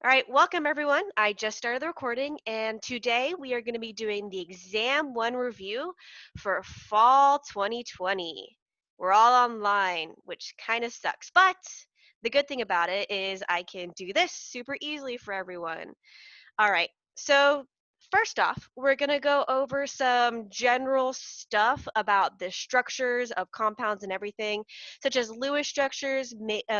All right, welcome everyone. I just started the recording, and today we are going to be doing the Exam 1 review for Fall 2020. We're all online, which kind of sucks, but the good thing about it is I can do this super easily for everyone. All right, so first off, we're going to go over some general stuff about the structures of compounds and everything, such as Lewis structures,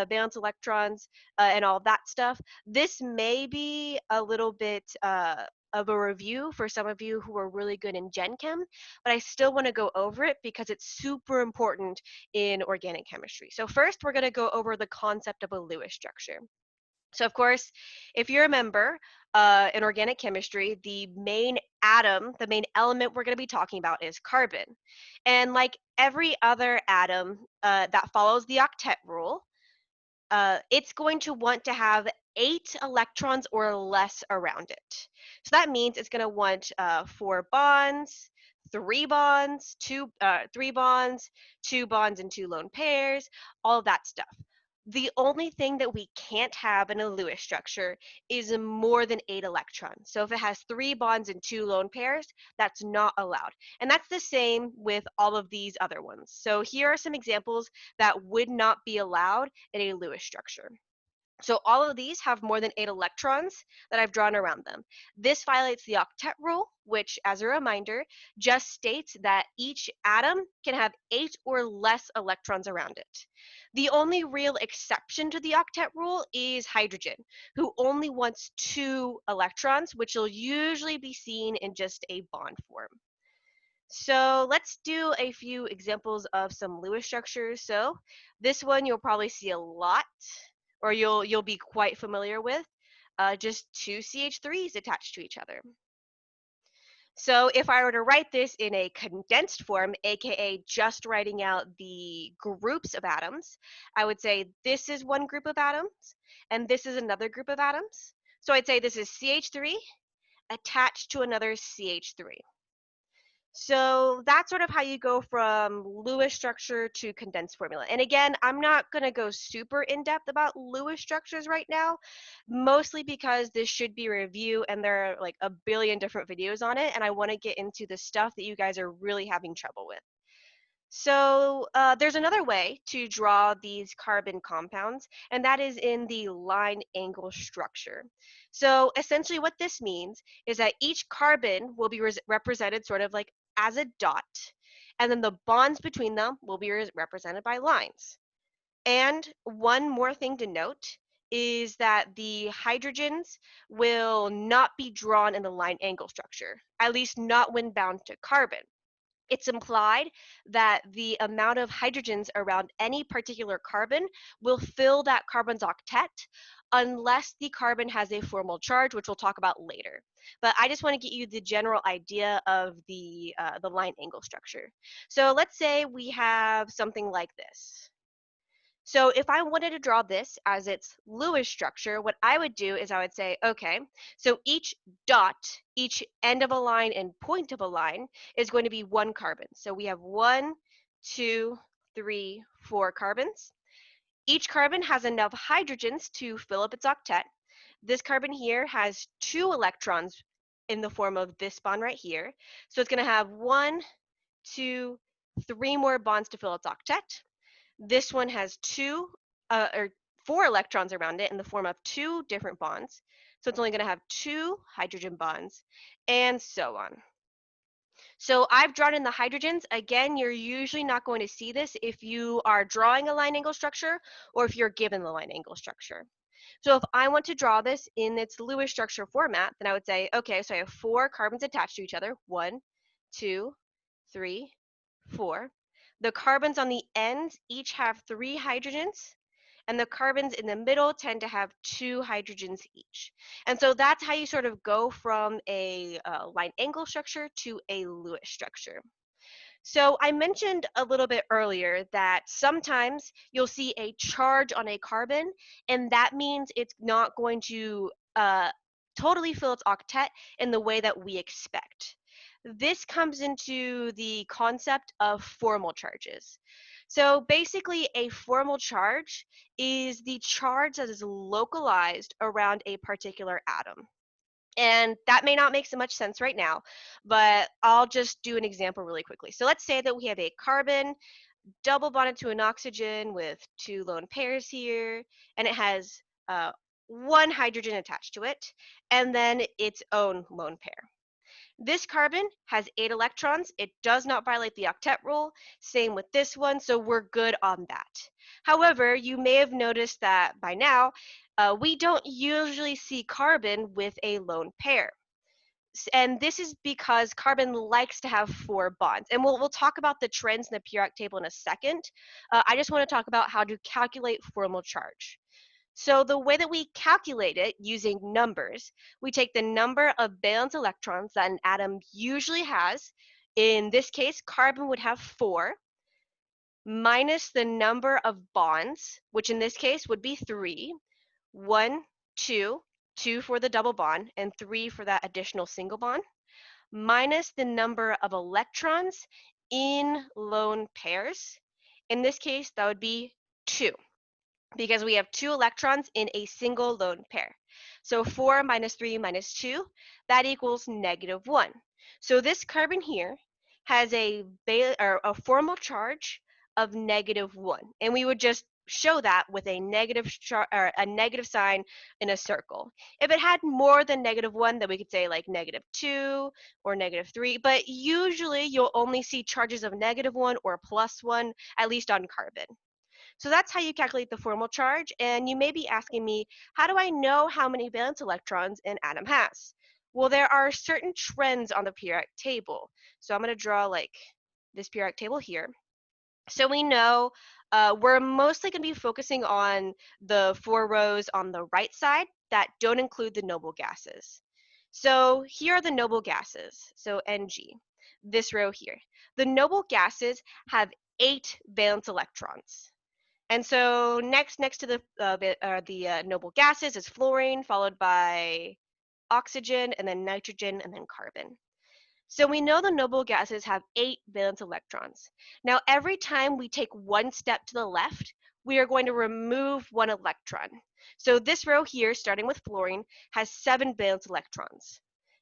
valence electrons, and all that stuff. This may be a little bit of a review for some of you who are really good in Gen Chem, but I still want to go over it because it's super important in organic chemistry. So first, we're going to go over the concept of a Lewis structure. So, of course, if you remember, in organic chemistry, the main atom, the main element we're going to be talking about is carbon. And like every other atom that follows the octet rule, it's going to want to have 8 electrons or less around it. So that means it's going to want 4 bonds, 3 bonds, 3 bonds, 2 bonds, and 2 lone pairs, all of that stuff. The only thing that we can't have in a Lewis structure is more than 8 electrons. So if it has 3 bonds and 2 lone pairs, that's not allowed. And that's the same with all of these other ones. So here are some examples that would not be allowed in a Lewis structure. So all of these have more than 8 electrons that I've drawn around them. This violates the octet rule, which, as a reminder, just states that each atom can have 8 or less electrons around it. The only real exception to the octet rule is hydrogen, who only wants 2 electrons, which will usually be seen in just a bond form. So let's do a few examples of some Lewis structures. So this one you'll probably see a lot, or you'll be quite familiar with. Just 2 CH3s attached to each other. So if I were to write this in a condensed form, aka just writing out the groups of atoms, I would say this is one group of atoms, and this is another group of atoms. So I'd say this is CH3 attached to another CH3. So that's sort of how you go from Lewis structure to condensed formula. And again, I'm not going to go super in depth about Lewis structures right now, mostly because this should be a review and there are like a billion different videos on it. And I want to get into the stuff that you guys are really having trouble with. So there's another way to draw these carbon compounds, and that is in the line angle structure. So essentially what this means is that each carbon will be represented sort of like as a dot, and then the bonds between them will be represented by lines. And one more thing to note is that the hydrogens will not be drawn in the line angle structure, at least not when bound to carbon. It's implied that the amount of hydrogens around any particular carbon will fill that carbon's octet unless the carbon has a formal charge, which we'll talk about later. But I just want to get you the general idea of the line angle structure. So let's say we have something like this. So if I wanted to draw this as its Lewis structure, what I would do is I would say, okay, so each dot, each end of a line and point of a line is going to be one carbon. So we have 1, 2, 3, 4 carbons. Each carbon has enough hydrogens to fill up its octet. This carbon here has 2 electrons in the form of this bond right here. So it's going to have 1, 2, 3 more bonds to fill its octet. This one has 4 electrons around it in the form of 2 different bonds. So it's only going to have 2 hydrogen bonds, and so on. So I've drawn in the hydrogens. Again, you're usually not going to see this if you are drawing a line angle structure or if you're given the line angle structure. So if I want to draw this in its Lewis structure format, then I would say, okay, so I have 4 carbons attached to each other. 1, 2, 3, 4. The carbons on the ends each have 3 hydrogens, and the carbons in the middle tend to have 2 hydrogens each. And so that's how you sort of go from a line angle structure to a Lewis structure. So I mentioned a little bit earlier that sometimes you'll see a charge on a carbon, and that means it's not going to totally fill its octet in the way that we expect. this comes into the concept of formal charges. So basically, a formal charge is the charge that is localized around a particular atom. And that may not make so much sense right now, but I'll just do an example really quickly. So let's say that we have a carbon double bonded to an oxygen with 2 lone pairs here, and it has one hydrogen attached to it, and then its own lone pair. This carbon has 8 electrons. It does not violate the octet rule. Same with this one, so we're good on that. However, you may have noticed that by now, we don't usually see carbon with a lone pair. And this is because carbon likes to have 4 bonds. And we'll talk about the trends in the periodic table in a second. I just want to talk about how to calculate formal charge. So the way that we calculate it using numbers, we take the number of valence electrons that an atom usually has. In this case, carbon would have 4, minus the number of bonds, which in this case would be 3. 1, 2, 2 for the double bond, and 3 for that additional single bond, minus the number of electrons in lone pairs. In this case, that would be 2, because we have 2 electrons in a single lone pair. So 4 minus 3 minus 2, that equals -1. So this carbon here has a formal charge of -1, and we would just show that with a negative sign in a circle. If it had more than -1, then we could say like -2 or -3, but usually you'll only see charges of -1 or +1, at least on carbon. So that's how you calculate the formal charge. And you may be asking me, how do I know how many valence electrons an atom has? Well, there are certain trends on the periodic table. So I'm going to draw like this periodic table here. So we know we're mostly going to be focusing on the 4 rows on the right side that don't include the noble gases. So here are the noble gases, so Ng, this row here. The noble gases have 8 valence electrons. And so next to the noble gases is fluorine, followed by oxygen, and then nitrogen, and then carbon. So we know the noble gases have 8 valence electrons. Now, every time we take one step to the left, we are going to remove 1 electron. So this row here, starting with fluorine, has 7 valence electrons.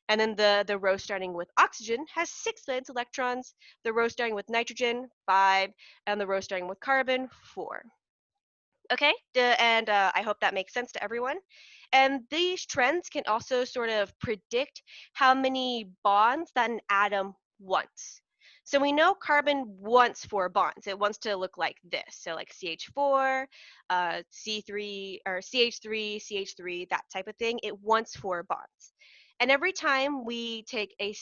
And then the row starting with oxygen has 6 valence electrons, the row starting with nitrogen, 5, and the row starting with carbon, 4. Okay, and I hope that makes sense to everyone. And these trends can also sort of predict how many bonds that an atom wants. So we know carbon wants 4 bonds. It wants to look like this. So like CH4, C3, or CH3, CH3, that type of thing. It wants 4 bonds. And every time we take a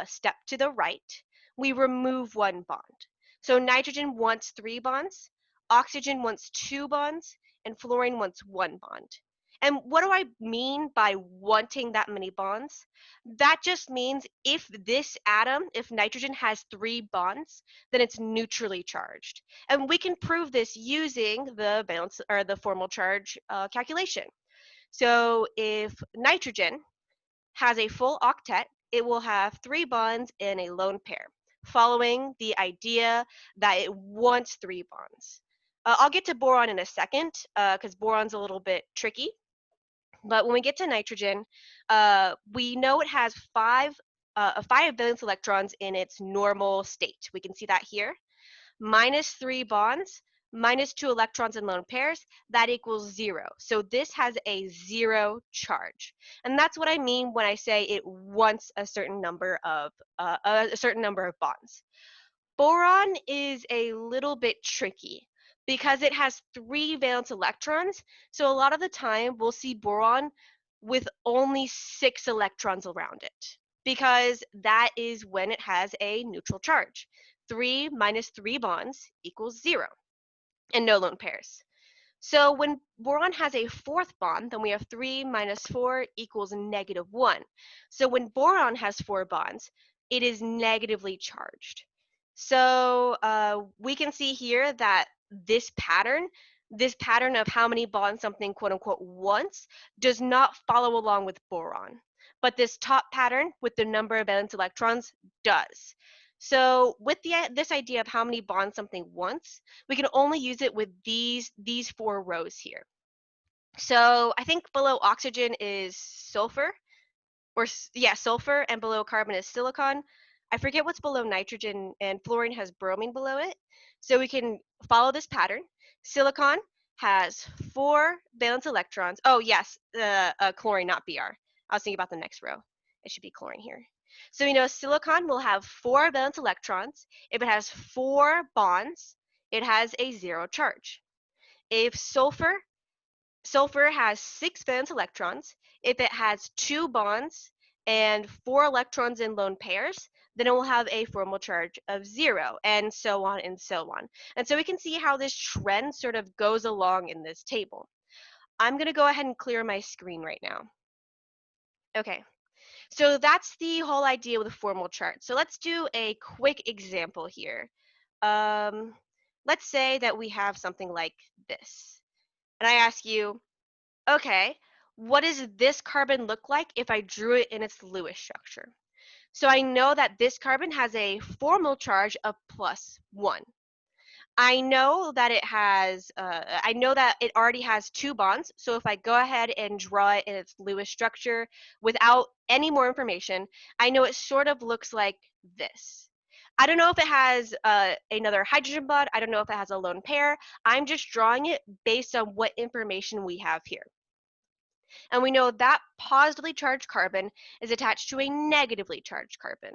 step to the right, we remove 1 bond. So nitrogen wants 3 bonds, oxygen wants 2 bonds, and fluorine wants 1 bond. And what do I mean by wanting that many bonds? That just means if this atom, if nitrogen has 3 bonds, then it's neutrally charged. And we can prove this using the valence or the formal charge calculation. So if nitrogen has a full octet, it will have 3 bonds in a lone pair, following the idea that it wants 3 bonds. I'll get to boron in a second because boron's a little bit tricky. But when we get to nitrogen, we know it has 5 valence electrons in its normal state. We can see that here. Minus 3 bonds, minus 2 electrons in lone pairs, that equals 0. So this has a 0 charge. And that's what I mean when I say it wants a certain number of bonds. Boron is a little bit tricky because it has 3 valence electrons. So a lot of the time we'll see boron with only 6 electrons around it, because that is when it has a neutral charge. 3 minus 3 bonds equals 0, and no lone pairs. So when boron has a 4th bond, then we have 3 minus 4 equals -1. So when boron has 4 bonds, it is negatively charged. So we can see here that this pattern of how many bonds something quote unquote wants, does not follow along with boron. but this top pattern with the number of valence electrons does. So with this idea of how many bonds something wants, we can only use it with these 4 rows here. So I think below oxygen is sulfur, or yeah, sulfur, and below carbon is silicon. I forget what's below nitrogen, and fluorine has bromine below it. So we can follow this pattern. Silicon has 4 valence electrons. Oh yes, chlorine, not Br. I was thinking about the next row. It should be chlorine here. So we know silicon will have 4 valence electrons. If it has 4 bonds, it has a 0 charge. If sulfur has 6 valence electrons. If it has 2 bonds and 4 electrons in lone pairs, then it will have a formal charge of 0, and so on and so on. And so we can see how this trend sort of goes along in this table. I'm going to go ahead and clear my screen right now. Okay, so that's the whole idea with a formal chart. So let's do a quick example here. Let's say that we have something like this. And I ask you, okay, what does this carbon look like if I drew it in its Lewis structure? So I know that this carbon has a formal charge of +1. I know that it already has 2 bonds. So if I go ahead and draw it in its Lewis structure without any more information, I know it sort of looks like this. I don't know if it has another hydrogen bond. I don't know if it has a lone pair. I'm just drawing it based on what information we have here. And we know that positively charged carbon is attached to a negatively charged carbon.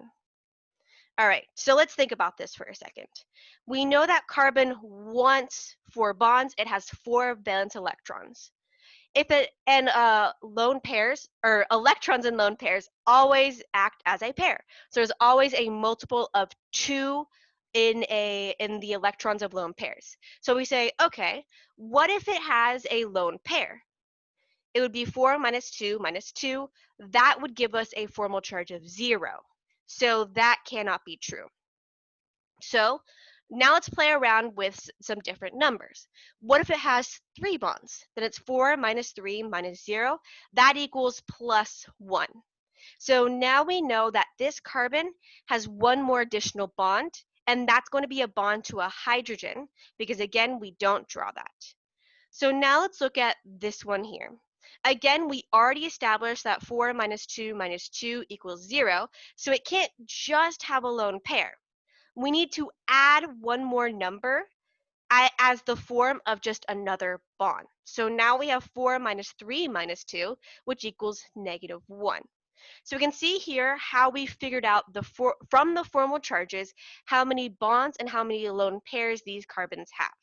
All right, so let's think about this for a second. We know that carbon wants 4 bonds. It has 4 valence electrons. Lone pairs, or electrons in lone pairs, always act as a pair. So there's always a multiple of 2 in the electrons of lone pairs. So we say, okay, what if it has a lone pair? It would be 4 minus 2 minus 2. That would give us a formal charge of 0. So that cannot be true. So now let's play around with some different numbers. What if it has 3 bonds? Then it's 4 minus 3 minus 0. That equals +1. So now we know that this carbon has 1 more additional bond, and that's going to be a bond to a hydrogen, because again, we don't draw that. So now let's look at this one here. Again, we already established that 4 minus 2 minus 2 equals 0, so it can't just have a lone pair. We need to add 1 more number as the form of just another bond. So now we have 4 minus 3 minus 2, which equals -1. So we can see here how we figured out from the formal charges how many bonds and how many lone pairs these carbons have.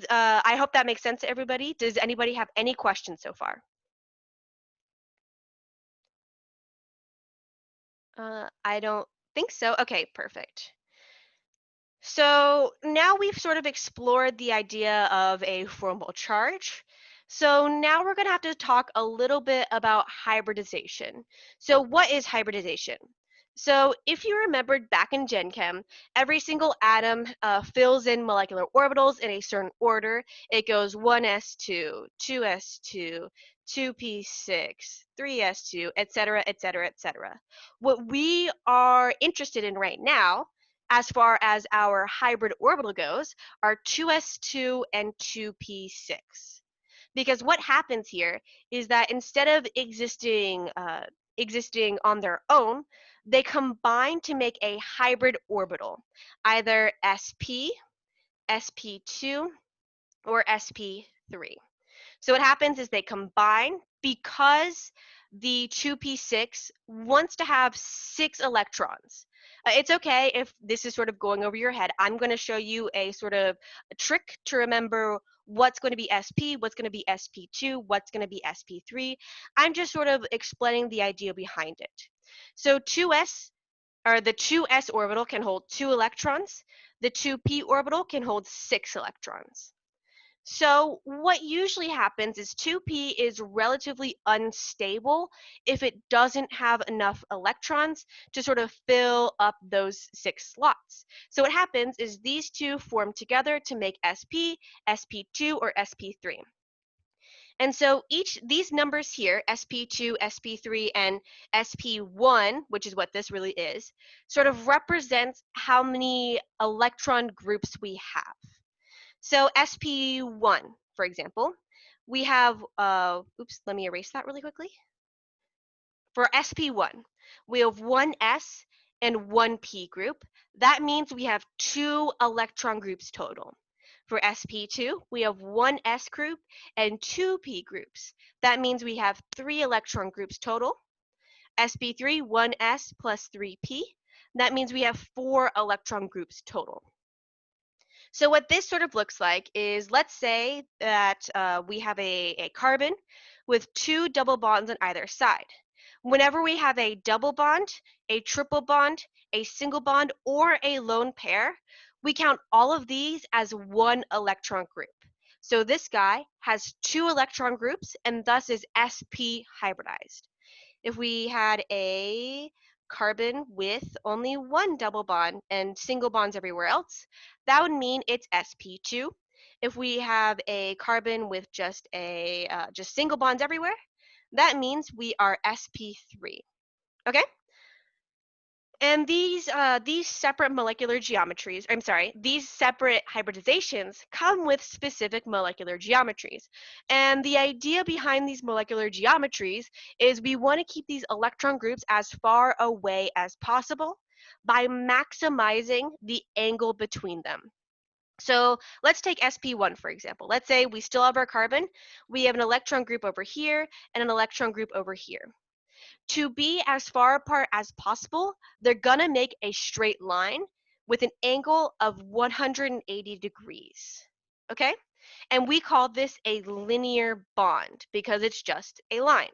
I hope that makes sense to everybody. Does anybody have any questions so far? I don't think so. Okay, perfect. So now we've sort of explored the idea of a formal charge. So now we're going to have to talk a little bit about hybridization. So what is hybridization? So if you remembered back in Gen Chem, every single atom fills in molecular orbitals in a certain order. It goes 1s2, 2s2, 2p6, 3s2, etc., etc., etc. What we are interested in right now, as far as our hybrid orbital goes, are 2s2 and 2p6. Because what happens here is that instead of existing on their own, they combine to make a hybrid orbital, either sp, sp2, or sp3. So what happens is they combine because the 2p6 wants to have 6 electrons. It's okay if this is sort of going over your head. I'm going to show you a sort of a trick to remember what's going to be sp, what's going to be sp2, what's going to be sp3. I'm just sort of explaining the idea behind it. So the 2s orbital can hold 2 electrons. The 2p orbital can hold 6 electrons. So what usually happens is 2p is relatively unstable if it doesn't have enough electrons to sort of fill up those 6 slots. So what happens is these two form together to make sp, sp2, or sp3. And so these numbers here, sp2, sp3, and sp1, which is what this really is, sort of represents how many electron groups we have. So sp1, for example, we have, oops, let me erase that really quickly. For sp1, we have one s and one p group. That means we have 2 electron groups total. For sp2, we have one s group and 2 p groups. That means we have 3 electron groups total. sp3, 1s plus 3p. That means we have 4 electron groups total. So what this sort of looks like is, let's say that we have a carbon with 2 double bonds on either side. Whenever we have a double bond, a triple bond, a single bond, or a lone pair, we count all of these as 1 electron group. So this guy has 2 electron groups and thus is sp hybridized. If we had a carbon with only 1 double bond and single bonds everywhere else, that would mean it's sp2. If we have a carbon with just single bonds everywhere, that means we are sp3. Okay? And these separate molecular geometries, these separate hybridizations come with specific molecular geometries. And the idea behind these molecular geometries is we want to keep these electron groups as far away as possible by maximizing the angle between them. So let's take sp1, for example. Let's say we still have our carbon. We have an electron group over here and an electron group over here. To be as far apart as possible, they're gonna make a straight line with an angle of 180 degrees, okay? And we call this a linear bond because it's just a line.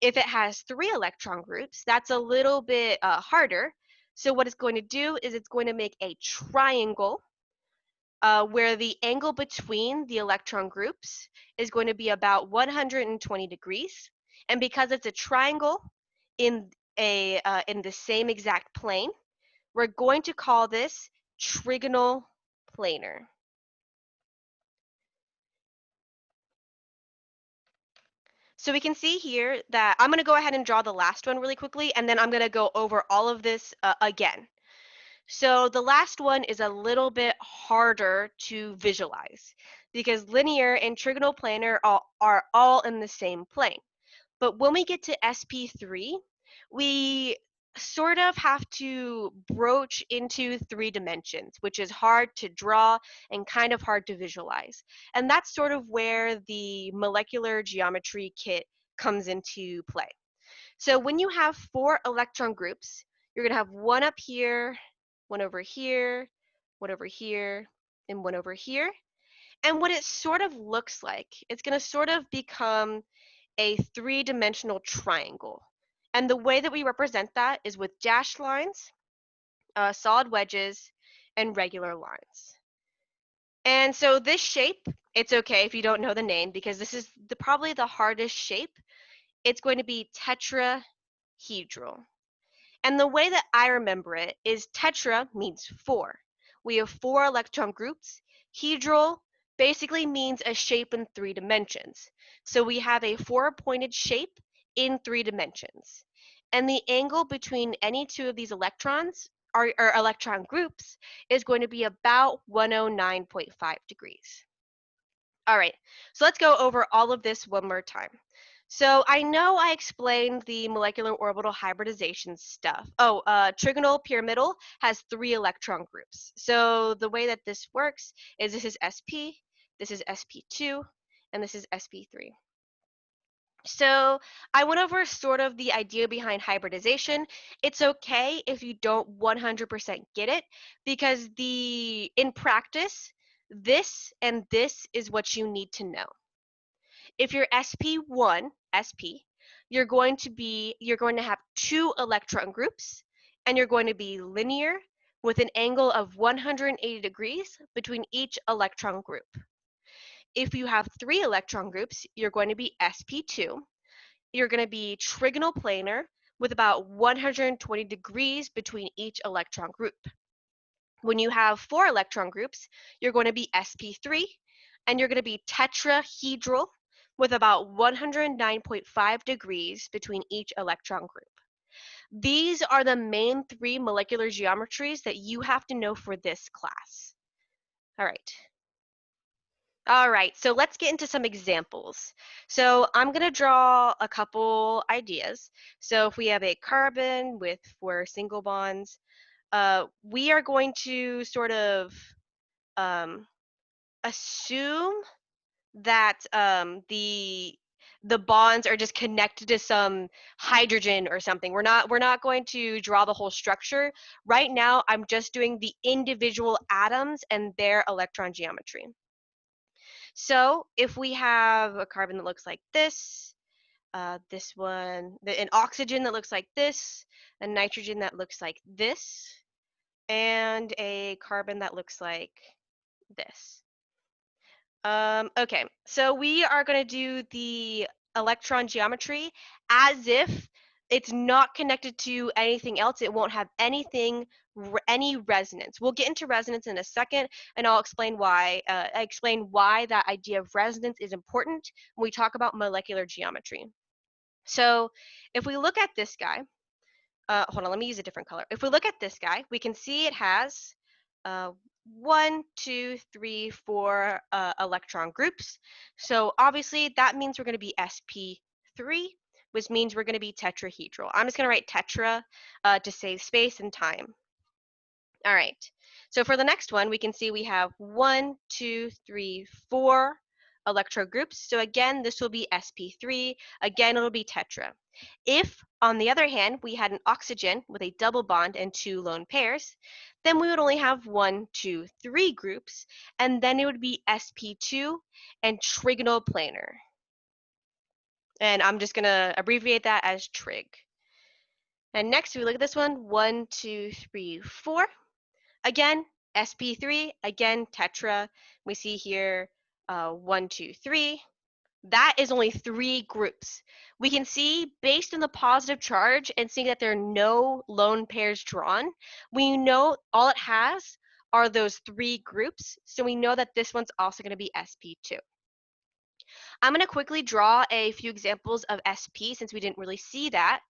If it has 3 electron groups, that's a little bit harder. So what it's going to do is it's going to make a triangle where the angle between the electron groups is going to be about 120 degrees. And because it's a triangle in the same exact plane, we're going to call this trigonal planar. So we can see here that I'm going to go ahead and draw the last one really quickly, and then I'm going to go over all of this again. So the last one is a little bit harder to visualize because linear and trigonal planar are all in the same plane. But when we get to sp3, we sort of have to broach into 3 dimensions, which is hard to draw and kind of hard to visualize. And that's sort of where the molecular geometry kit comes into play. So when you have 4 electron groups, you're going to have one up here, one over here, one over here, and one over here. And what it sort of looks like, it's going to sort of become a 3-dimensional triangle. And the way that we represent that is with dashed lines, solid wedges, and regular lines. And so this shape, it's okay if you don't know the name because this is probably the hardest shape. It's going to be tetrahedral. And the way that I remember it is tetra means 4. We have 4 electron groups. Hedral basically means a shape in 3 dimensions. So we have a 4-pointed shape in 3 dimensions. And the angle between any 2 of these electrons, or electron groups, is going to be about 109.5 degrees. All right, so let's go over all of this one more time. So I know I explained the molecular orbital hybridization stuff. Oh, trigonal pyramidal has 3 electron groups. So the way that this works is this is sp, this is sp2, and this is sp3. So I went over sort of the idea behind hybridization. It's okay if you don't 100% get it because in practice, this and this is what you need to know. If you're sp1, sp, you're going to have 2 electron groups and you're going to be linear with an angle of 180 degrees between each electron group. If you have 3 electron groups, you're going to be sp2. You're going to be trigonal planar with about 120 degrees between each electron group. When you have 4 electron groups, you're going to be sp3, and you're going to be tetrahedral with about 109.5 degrees between each electron group. These are the main 3 molecular geometries that you have to know for this class. All right, so let's get into some examples. So I'm going to draw a couple ideas. So if we have a carbon with 4 single bonds, we are going to sort of assume that the bonds are just connected to some hydrogen or something. We're not going to draw the whole structure. Right now, I'm just doing the individual atoms and their electron geometry. So if we have a carbon that looks like this one, an oxygen that looks like this, a nitrogen that looks like this, and a carbon that looks like this. Okay, so we are going to do the electron geometry as if it's not connected to anything else. It won't have any resonance. We'll get into resonance in a second, and I'll explain why. That idea of resonance is important when we talk about molecular geometry. So if we look at this guy, hold on, let me use a different color. If we look at this guy, we can see it has 1, 2, 3, 4 electron groups. So obviously that means we're going to be sp3, which means we're going to be tetrahedral. I'm just going to write tetra to save space and time. All right, so for the next one, we can see we have 1, 2, 3, 4 electron groups. So again, this will be sp3. Again, it'll be tetra. If, on the other hand, we had an oxygen with a double bond and 2 lone pairs, then we would only have 1, 2, 3 groups, and then it would be sp2 and Trigonal Planar. And I'm just going to abbreviate that as trig. And next, we look at this one, 1, 2, 3, 4. Again, sp3, again, tetra. We see here 1, 2, 3. That is only 3 groups. We can see, based on the positive charge and seeing that there are no lone pairs drawn, we know all it has are those 3 groups, so we know that this one's also going to be sp2. I'm going to quickly draw a few examples of sp since we didn't really see that.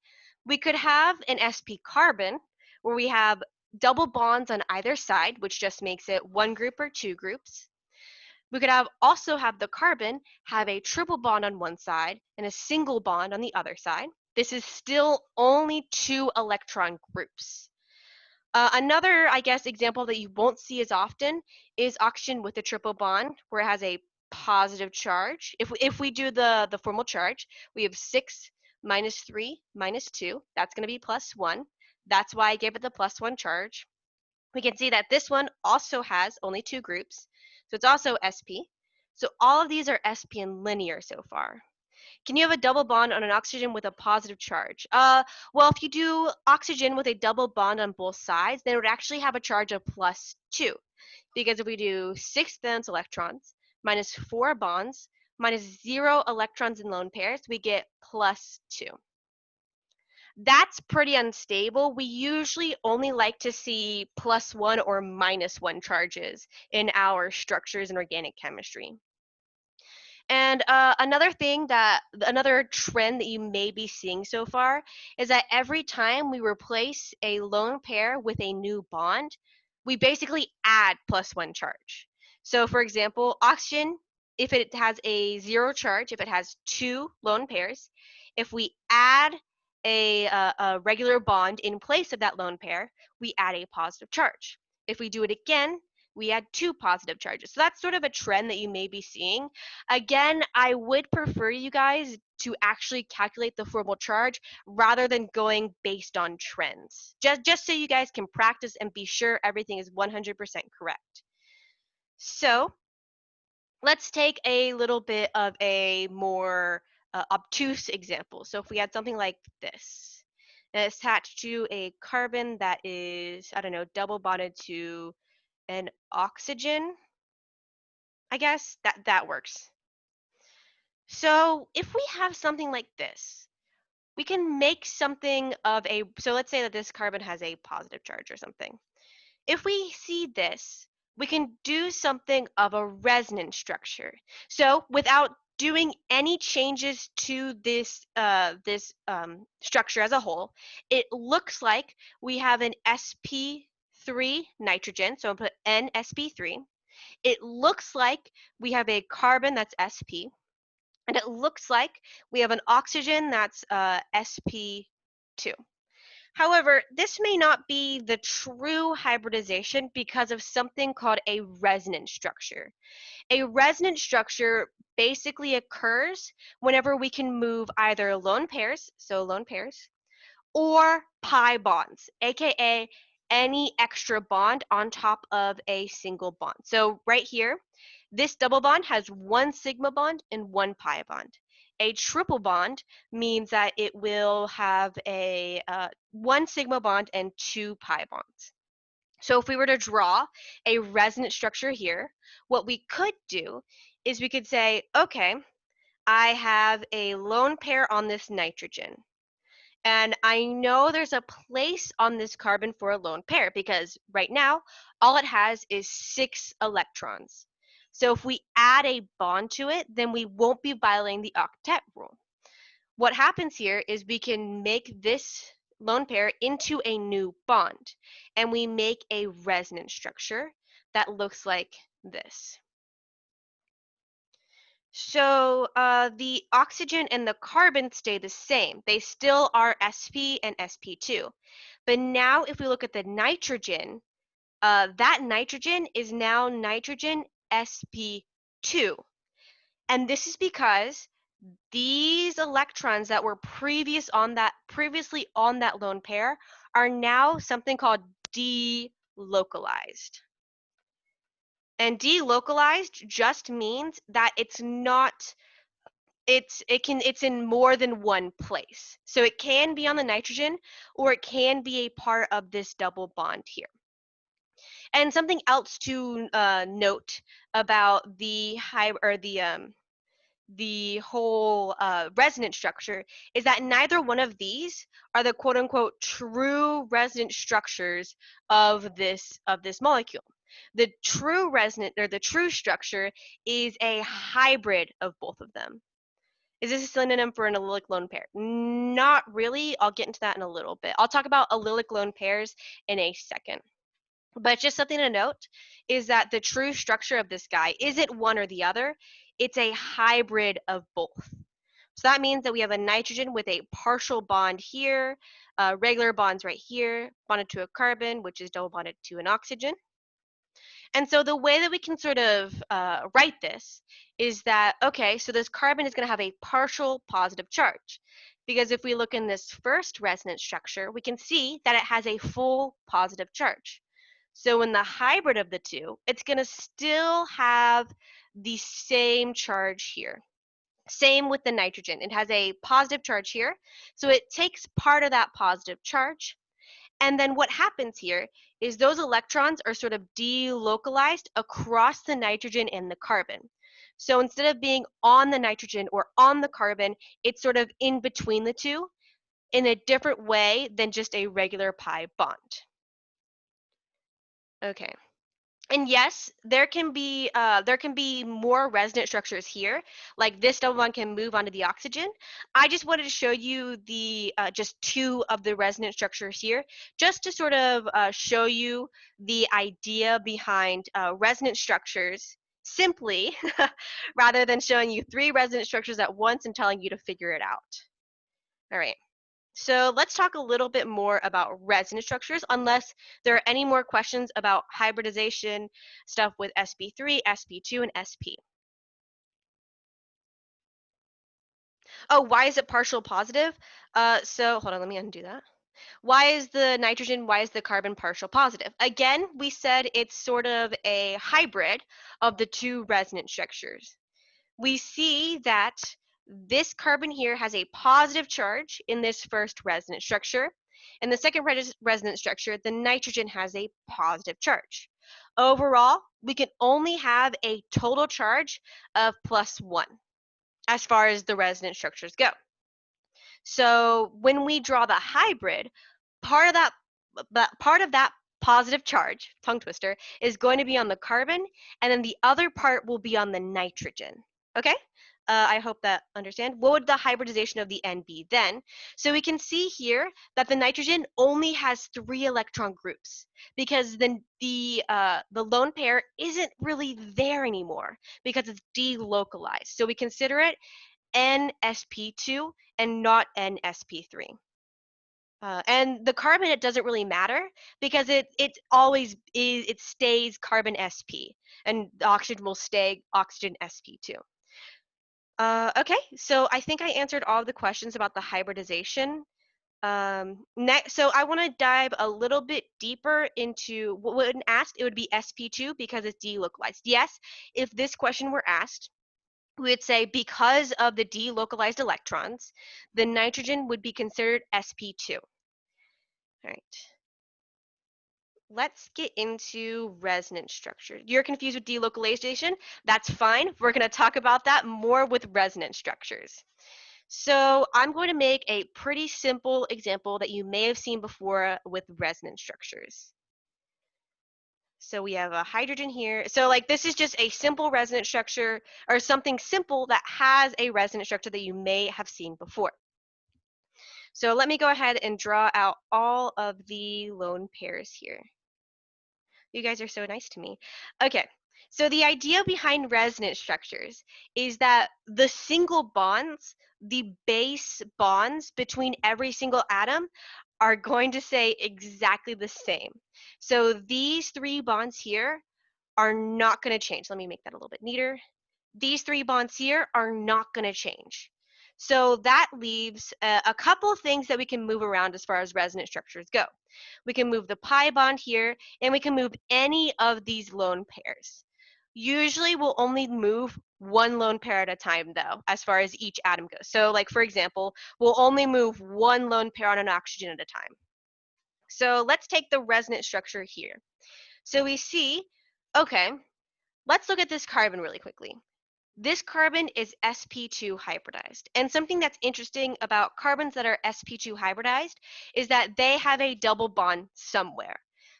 We could have an sp carbon where we have double bonds on either side, which just makes it 1 group or 2 groups. We could also have the carbon have a triple bond on one side and a single bond on the other side. This is still only 2 electron groups. Another, I guess, example that you won't see as often is oxygen with a triple bond where it has a positive charge. If we do the formal charge, we have 6 minus 3 minus 2. That's going to be plus 1. That's why I gave it the plus 1 charge. We can see that this one also has only 2 groups, so it's also sp. So all of these are sp and linear so far. Can you have a double bond on an oxygen with a positive charge? Well, if you do oxygen with a double bond on both sides, then it would actually have a charge of plus 2. Because if we do 6 valence electrons minus 4 bonds minus 0 electrons in lone pairs, we get plus 2. That's pretty unstable. We usually only like to see plus 1 or minus 1 charges in our structures in organic chemistry. And another trend that you may be seeing so far is that every time we replace a lone pair with a new bond, we basically add plus 1 charge. So for example, oxygen, if it has a 0 charge, if it has 2 lone pairs, if we add a regular bond in place of that lone pair, we add a positive charge. If we do it again, we add 2 positive charges. So that's sort of a trend that you may be seeing. Again, I would prefer you guys to actually calculate the formal charge rather than going based on trends. Just so you guys can practice and be sure everything is 100% correct. So let's take a little bit of a more obtuse example. So if we had something like this, and it's attached to a carbon that is, I don't know, double bonded to an oxygen, I guess that works. So if we have something like this, we can make something of so let's say that this carbon has a positive charge or something. If we see this, we can do something of a resonant structure. So without doing any changes to this structure as a whole, it looks like we have an sp3 nitrogen, so I'll put NsP3. It looks like we have a carbon that's sp, and it looks like we have an oxygen that's sp2. However, this may not be the true hybridization because of something called a resonant structure. A resonant structure basically occurs whenever we can move either lone pairs, or pi bonds, aka any extra bond on top of a single bond. So right here, this double bond has one sigma bond and one pi bond. A triple bond means that it will have a one sigma bond and two pi bonds. So if we were to draw a resonant structure here, what we could do is we could say, okay, I have a lone pair on this nitrogen. And I know there's a place on this carbon for a lone pair because right now, all it has is 6 electrons. So if we add a bond to it, then we won't be violating the octet rule. What happens here is we can make this lone pair into a new bond, and we make a resonant structure that looks like this. So the oxygen and the carbon stay the same. They still are sp and sp2. But now if we look at the nitrogen, that nitrogen is now nitrogen sp2. And this is because these electrons that were previously on that lone pair are now something called delocalized. And delocalized just means that it's in more than one place. So it can be on the nitrogen or it can be a part of this double bond here. And something else to note about the whole resonant structure is that neither one of these are the quote unquote true resonant structures of this molecule. The true resonant or the true structure is a hybrid of both of them. Is this a synonym for an allylic lone pair? Not really. I'll get into that in a little bit. I'll talk about allylic lone pairs in a second. But just something to note is that the true structure of this guy isn't one or the other. It's a hybrid of both. So that means that we have a nitrogen with a partial bond here, regular bonds right here, bonded to a carbon, which is double bonded to an oxygen. And so the way that we can sort of write this is that, okay, so this carbon is going to have a partial positive charge. Because if we look in this first resonance structure, we can see that it has a full positive charge. So in the hybrid of the two, it's going to still have the same charge here. Same with the nitrogen. It has a positive charge here. So it takes part of that positive charge. And then what happens here is those electrons are sort of delocalized across the nitrogen and the carbon. So instead of being on the nitrogen or on the carbon, it's sort of in between the two in a different way than just a regular pi bond. Okay. And yes, there can be more resonant structures here. Like this double bond can move onto the oxygen. I just wanted to show you the just two of the resonant structures here, just to sort of show you the idea behind resonant structures simply, rather than showing you 3 resonant structures at once and telling you to figure it out. All right. So let's talk a little bit more about resonant structures, unless there are any more questions about hybridization stuff with sp3, sp2, and sp. Oh, why is it partial positive? So hold on, let me undo that. Why is the carbon partial positive? Again, we said it's sort of a hybrid of the 2 resonant structures. We see that this carbon here has a positive charge in this first resonance structure. In the second resonance structure, the nitrogen has a positive charge. Overall, we can only have a total charge of +1 as far as the resonance structures go. So when we draw the hybrid, part of that positive charge, tongue twister, is going to be on the carbon, and then the other part will be on the nitrogen. Okay? I hope that understand. What would the hybridization of the N be then? So we can see here that the nitrogen only has 3 electron groups because then the lone pair isn't really there anymore because it's delocalized. So we consider it NsP2 and not NsP3. And the carbon, it doesn't really matter because it always is, it stays carbon sp, and the oxygen will stay oxygen sp2. Okay, so I think I answered all of the questions about the hybridization. Next, so I want to dive a little bit deeper into what when asked, it would be sp2 because it's delocalized. Yes, if this question were asked, we would say because of the delocalized electrons, the nitrogen would be considered sp2. All right. Let's get into resonant structure. You're confused with delocalization? That's fine. We're going to talk about that more with resonant structures. So I'm going to make a pretty simple example that you may have seen before with resonant structures. So we have a hydrogen here. So like this is just a simple resonant structure or something simple that has a resonant structure that you may have seen before. So let me go ahead and draw out all of the lone pairs here. You guys are so nice to me. Okay, so the idea behind resonant structures is that the single bonds, the base bonds between every single atom, are going to stay exactly the same. So these 3 bonds here are not going to change. Let me make that a little bit neater. These 3 bonds here are not going to change. So that leaves a couple things that we can move around as far as resonant structures go. We can move the pi bond here, and we can move any of these lone pairs. Usually we'll only move one lone pair at a time though, as far as each atom goes. So like for example, we'll only move one lone pair on an oxygen at a time. So let's take the resonant structure here. So we see, okay, let's look at this carbon really quickly. This carbon is sp2 hybridized. And something that's interesting about carbons that are sp2 hybridized is that they have a double bond somewhere.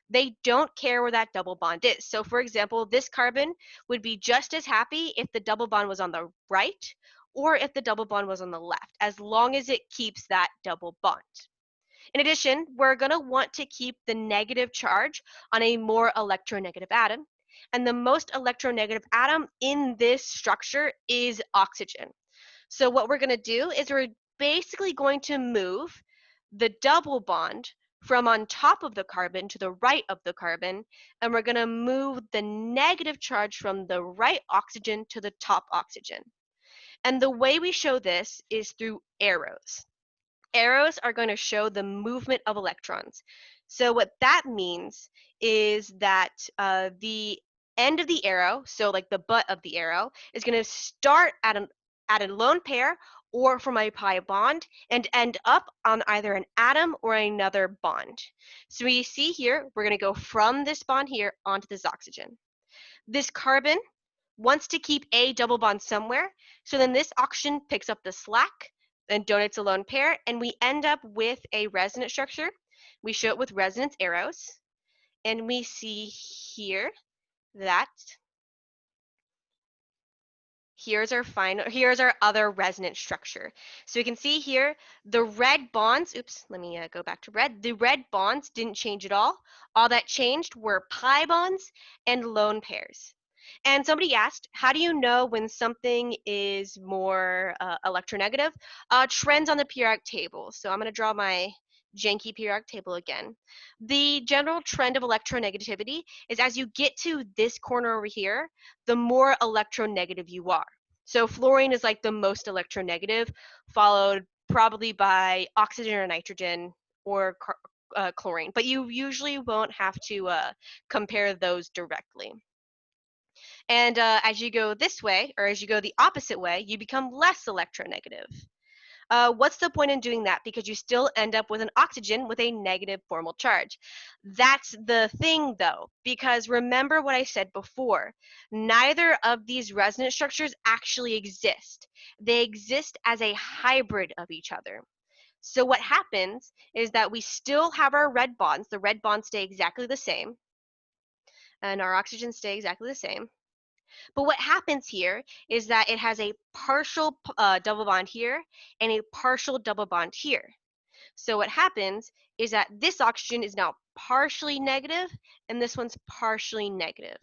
They don't care where that double bond is. So for example, this carbon would be just as happy if the double bond was on the right or if the double bond was on the left, as long as it keeps that double bond. In addition, we're going to want to keep the negative charge on a more electronegative atom. And the most electronegative atom in this structure is oxygen. So what we're going to do is we're basically going to move the double bond from on top of the carbon to the right of the carbon, and we're going to move the negative charge from the right oxygen to the top oxygen. And the way we show this is through arrows. Arrows are going to show the movement of electrons. So what that means is that the end of the arrow, so like the butt of the arrow, is going to start at a lone pair or from a pi bond and end up on either an atom or another bond. So we see here, we're going to go from this bond here onto this oxygen. This carbon wants to keep a double bond somewhere, so then this oxygen picks up the slack and donates a lone pair, and we end up with a resonant structure. We show it with resonance arrows, and we see here that here's our other resonant structure. So we can see here the red bonds, oops, let me go back to red. The red bonds didn't change at all. All that changed were pi bonds and lone pairs. And somebody asked, how do you know when something is more electronegative? Trends on the periodic table. So I'm going to draw my janky periodic table again. The general trend of electronegativity is as you get to this corner over here, the more electronegative you are. So fluorine is like the most electronegative, followed probably by oxygen or nitrogen or chlorine. But you usually won't have to compare those directly. And as you go this way, or as you go the opposite way, you become less electronegative. What's the point in doing that? Because you still end up with an oxygen with a negative formal charge. That's the thing though, because remember what I said before, neither of these resonance structures actually exist. They exist as a hybrid of each other. So what happens is that we still have our red bonds. The red bonds stay exactly the same, and our oxygens stay exactly the same. But what happens here is that it has a partial double bond here and a partial double bond here. So what happens is that this oxygen is now partially negative and this one's partially negative.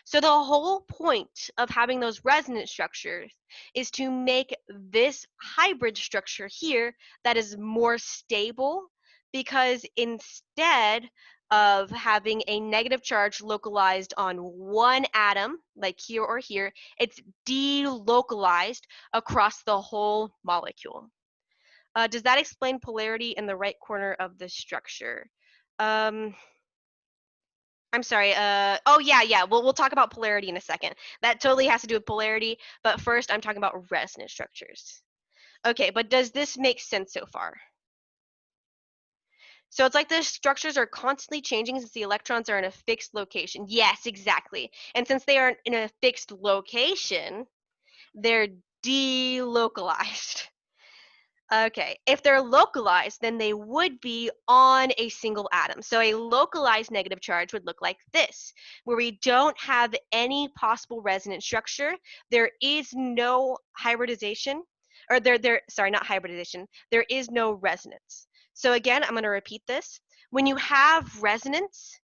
So the whole point of having those resonant structures is to make this hybrid structure here that is more stable, because instead of having a negative charge localized on one atom, like here or here, it's delocalized across the whole molecule. Does that explain polarity in the right corner of the structure? I'm sorry. Oh yeah. We'll talk about polarity in a second. That totally has to do with polarity, but first I'm talking about resonant structures. Okay, but does this make sense so far? So it's like the structures are constantly changing since the electrons are in a fixed location. Yes, exactly. And since they are in a fixed location, they're delocalized. Okay, if they're localized, then they would be on a single atom. So a localized negative charge would look like this, where we don't have any possible resonant structure. There is no hybridization, or sorry, not hybridization. There is no resonance. So again, I'm going to repeat this. When you have resonance,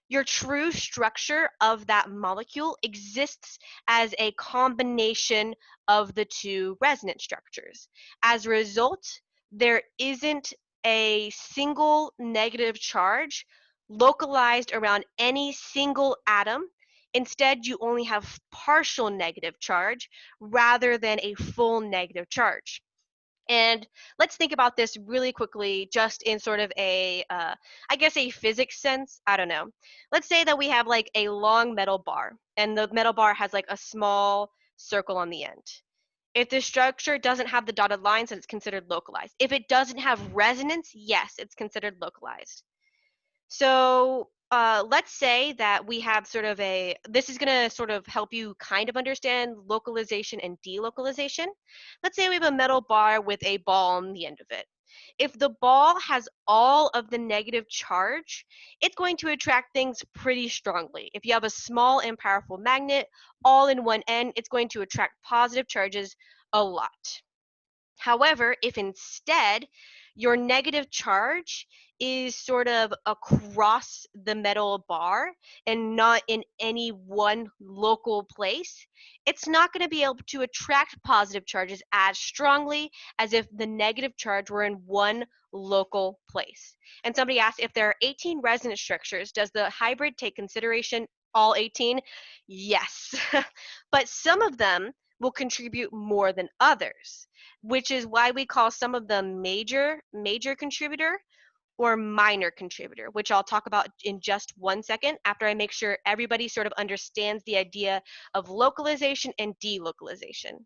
your true structure of that molecule exists as a combination of the two resonant structures. As a result, there isn't a single negative charge localized around any single atom. Instead, you only have partial negative charge rather than a full negative charge. And let's think about this really quickly, just in sort of a, I guess, a physics sense. I don't know. Let's say that we have like a long metal bar, and the metal bar has like a small circle on the end. If the structure doesn't have the dotted lines, then it's considered localized. If it doesn't have resonance, yes, it's considered localized. So let's say that we have sort of this is going to sort of help you kind of understand localization and delocalization. Let's say we have a metal bar with a ball on the end of it. If the ball has all of the negative charge, it's going to attract things pretty strongly. If you have a small and powerful magnet all in one end, it's going to attract positive charges a lot. However, if instead your negative charge is sort of across the metal bar and not in any one local place, it's not going to be able to attract positive charges as strongly as if the negative charge were in one local place. And somebody asked, if there are 18 resonance structures, does the hybrid take consideration all 18? Yes. But some of them will contribute more than others, which is why we call some of them major contributor or minor contributor, which I'll talk about in just 1 second after I make sure everybody sort of understands the idea of localization and delocalization.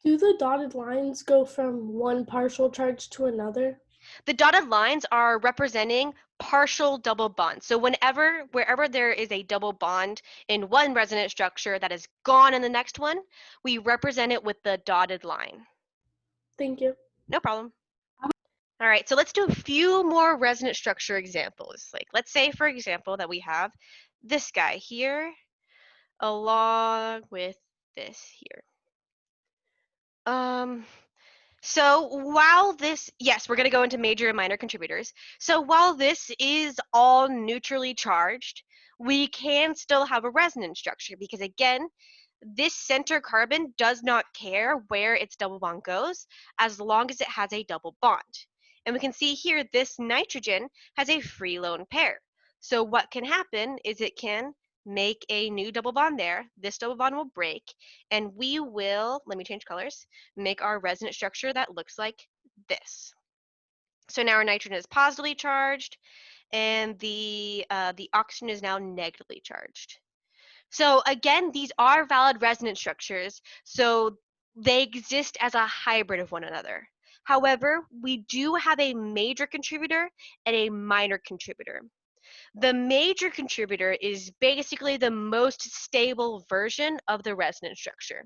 Do the dotted lines go from one partial charge to another? The dotted lines are representing partial double bonds. So wherever there is a double bond in one resonance structure that is gone in the next one, we represent it with the dotted line. Thank you. No problem. All right, so let's do a few more resonant structure examples. Like, let's say, for example, that we have this guy here along with this here. So while this, yes, we're going to go into major and minor contributors. So while this is all neutrally charged, we can still have a resonance structure because, again, this center carbon does not care where its double bond goes as long as it has a double bond. And we can see here this nitrogen has a free lone pair. So what can happen is it can make a new double bond there. This double bond will break, and we will, let me change colors, make our resonant structure that looks like this. So now our nitrogen is positively charged, and the oxygen is now negatively charged. So again, these are valid resonance structures, so they exist as a hybrid of one another. However, we do have a major contributor and a minor contributor. The major contributor is basically the most stable version of the resonance structure.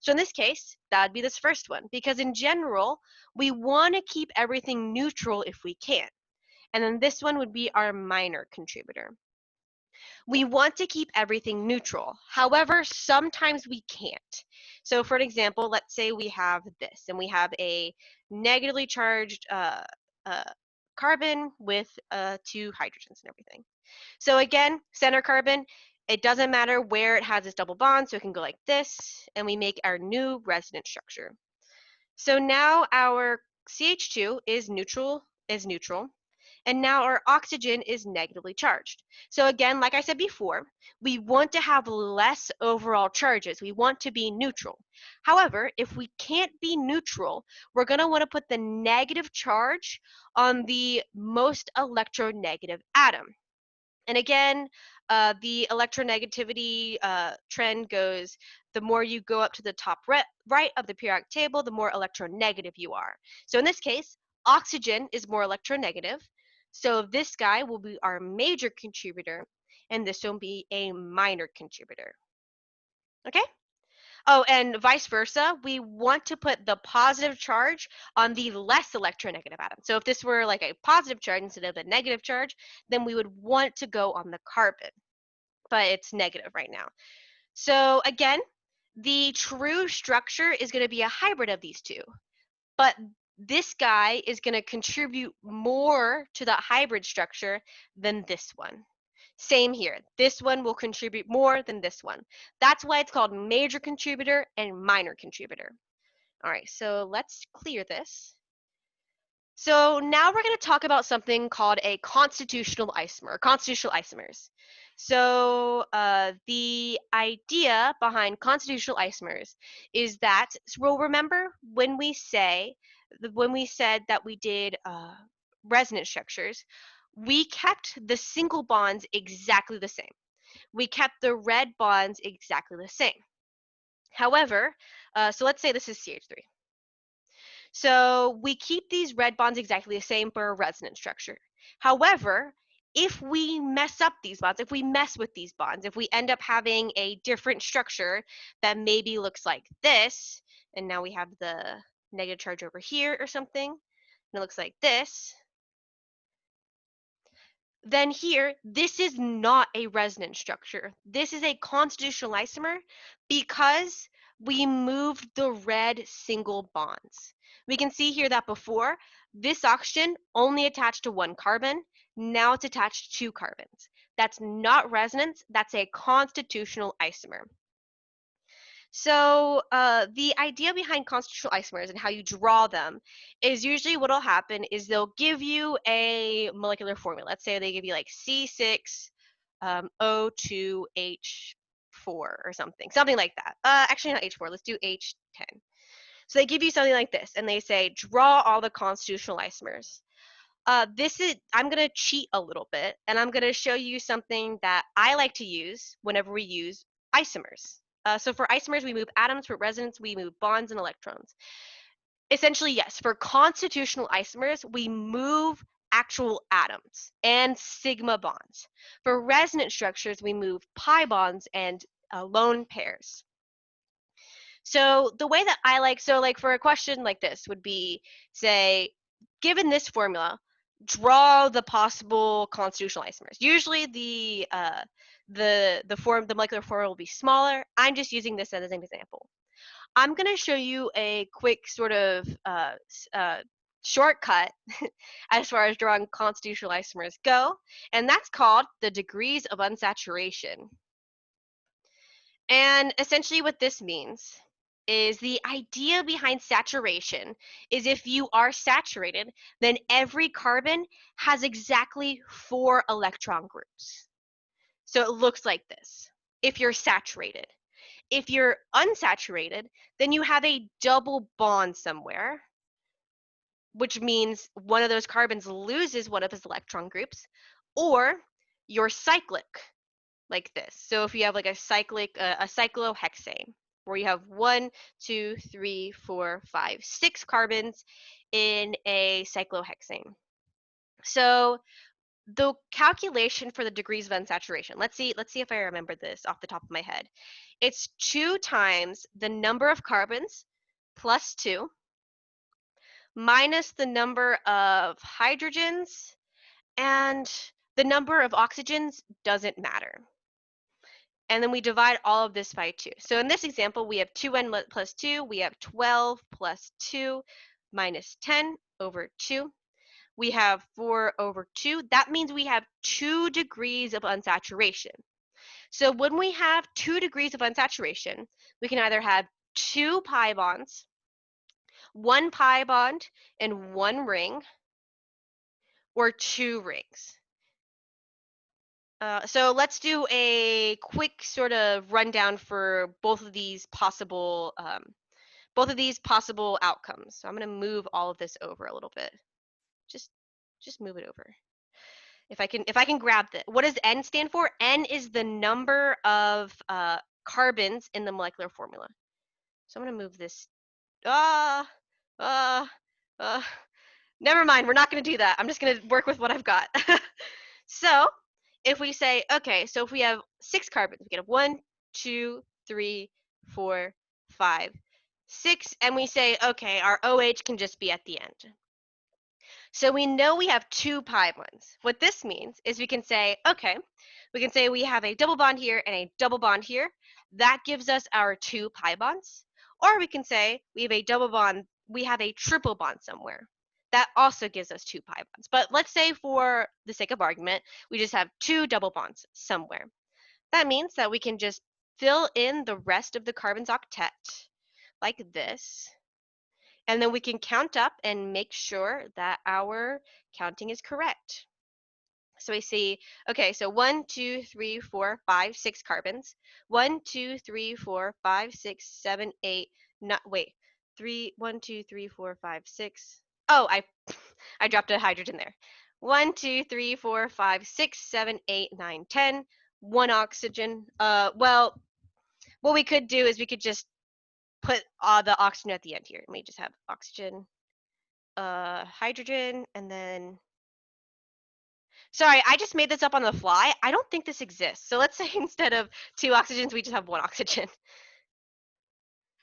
So in this case, that would be this first one, because in general, we want to keep everything neutral if we can. And then this one would be our minor contributor. We want to keep everything neutral. However, sometimes we can't. So for an example, let's say we have this, and we have a negatively charged carbon with 2 hydrogens and everything. So again, center carbon, it doesn't matter where it has its double bond, so it can go like this, and we make our new resonance structure. So now our CH2 is neutral, and now our oxygen is negatively charged. So again, like I said before, we want to have less overall charges. We want to be neutral. However, if we can't be neutral, we're going to want to put the negative charge on the most electronegative atom. And again, the electronegativity trend goes, the more you go up to the top right of the periodic table, the more electronegative you are. So in this case, oxygen is more electronegative. So this guy will be our major contributor, and this will be a minor contributor. Okay? Oh, and vice versa, we want to put the positive charge on the less electronegative atom. So if this were like a positive charge instead of a negative charge, then we would want to go on the carbon, but it's negative right now. So again, the true structure is going to be a hybrid of these two, but this guy is going to contribute more to the hybrid structure than this one. Same here. This one will contribute more than this one. That's why it's called major contributor and minor contributor. All right, so let's clear this. So now we're going to talk about something called a constitutional isomer, constitutional isomers. So the idea behind constitutional isomers is that, well, remember when we said that we did resonant structures, we kept the single bonds exactly the same. We kept the red bonds exactly the same. However, so let's say this is CH3. So we keep these red bonds exactly the same for a resonant structure. However, if we mess up these bonds, if we mess with these bonds, if we end up having a different structure that maybe looks like this, and now we have the negative charge over here or something, and it looks like this, then here, this is not a resonant structure. This is a constitutional isomer because we moved the red single bonds. We can see here that before, this oxygen only attached to one carbon. Now it's attached to 2 carbons. That's not resonance. That's a constitutional isomer. So the idea behind constitutional isomers and how you draw them is usually what will happen is they'll give you a molecular formula. Let's say they give you like C6O2H4 or something like that. Actually not H4, let's do H10. So they give you something like this, and they say draw all the constitutional isomers. I'm going to cheat a little bit, and I'm going to show you something that I like to use whenever we use isomers. So for isomers, we move atoms. For resonance, we move bonds and electrons. Essentially, yes, for constitutional isomers, we move actual atoms and sigma bonds. For resonant structures, we move pi bonds and lone pairs. So the way that I like for a question like this would be, say, given this formula, draw the possible constitutional isomers. Usually the molecular formula will be smaller. I'm just using this as an example. I'm going to show you a quick sort of shortcut as far as drawing constitutional isomers go, and that's called the degrees of unsaturation. And essentially what this means is the idea behind saturation is if you are saturated, then every carbon has exactly 4 electron groups. So it looks like this if you're saturated. If you're unsaturated, then you have a double bond somewhere, which means one of those carbons loses one of its electron groups, or you're cyclic, like this. So if you have like a cyclohexane, where you have 1, 2, 3, 4, 5, 6 carbons in a cyclohexane. So the calculation for the degrees of unsaturation, let's see if I remember this off the top of my head. It's 2 times the number of carbons plus 2 minus the number of hydrogens, and the number of oxygens doesn't matter. And then we divide all of this by 2. So in this example, we have 2n plus 2. We have 12 plus 2 minus 10 over 2. We have 4 over 2. That means we have 2 degrees of unsaturation. So when we have 2 degrees of unsaturation, we can either have 2 pi bonds, 1 pi bond, and 1 ring, or 2 rings. So let's do a quick sort of rundown for both of these possible outcomes. So I'm going to move all of this over a little bit. Just move it over. If I can grab this. What does N stand for? N is the number of carbons in the molecular formula. So I'm going to move this. Never mind. We're not going to do that. I'm just going to work with what I've got. So if we say, okay, so if we have 6 carbons, we can have 1, 2, 3, 4, 5, 6, and we say, okay, our OH can just be at the end. So we know we have 2 pi bonds. What this means is we can say, okay, we have a double bond here and a double bond here. That gives us our 2 pi bonds. Or we can say we have a double bond, we have a triple bond somewhere. That also gives us 2 pi bonds. But let's say for the sake of argument, we just have 2 double bonds somewhere. That means that we can just fill in the rest of the carbon's octet like this. And then we can count up and make sure that our counting is correct. So we see, okay, so 1, 2, 3, 4, 5, 6 carbons. 1, 2, 3, 4, 5, 6, 7, 8, not, wait, 3, 1, 2, 3, 4, 5, 6. Oh, I dropped a hydrogen there. 1, 2, 3, 4, 5, 6, 7, 8, 9, 10. 1 oxygen. Well, what we could do is we could just put the oxygen at the end here. Let me just have oxygen, hydrogen, and then, sorry, I just made this up on the fly. I don't think this exists. So let's say instead of 2 oxygens, we just have 1 oxygen.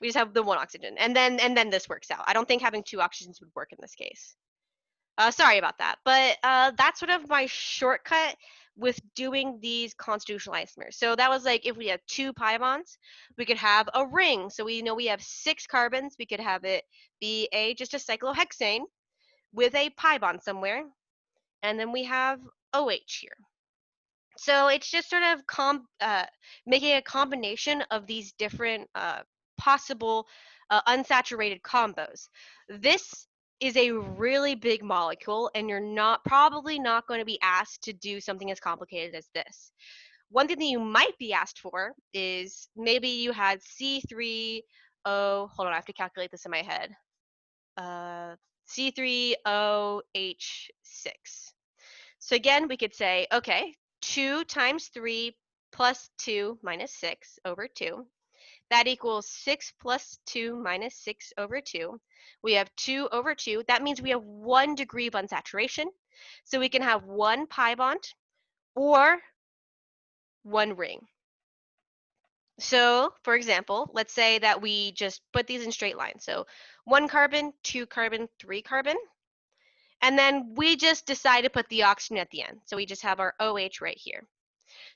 We just have the 1 oxygen, and then this works out. I don't think having 2 oxygens would work in this case. Sorry about that, but that's sort of my shortcut with doing these constitutional isomers. So that was like if we have 2 pi bonds, we could have a ring. So we know we have 6 carbons. We could have it be just a cyclohexane with a pi bond somewhere, and then we have OH here. So it's just sort of making a combination of these different possible unsaturated combos. This is a really big molecule, and you're probably not going to be asked to do something as complicated as this. One thing that you might be asked for is maybe you had C3O, hold on, I have to calculate this in my head. C3OH6. So again, we could say, okay, 2 times 3 plus 2 minus 6 over 2. That equals 6 plus 2 minus 6 over 2. We have 2 over 2. That means we have 1 degree of unsaturation. So we can have 1 pi bond or 1 ring. So, for example, let's say that we just put these in straight lines. So 1 carbon, 2 carbon, 3 carbon. And then we just decide to put the oxygen at the end. So we just have our OH right here.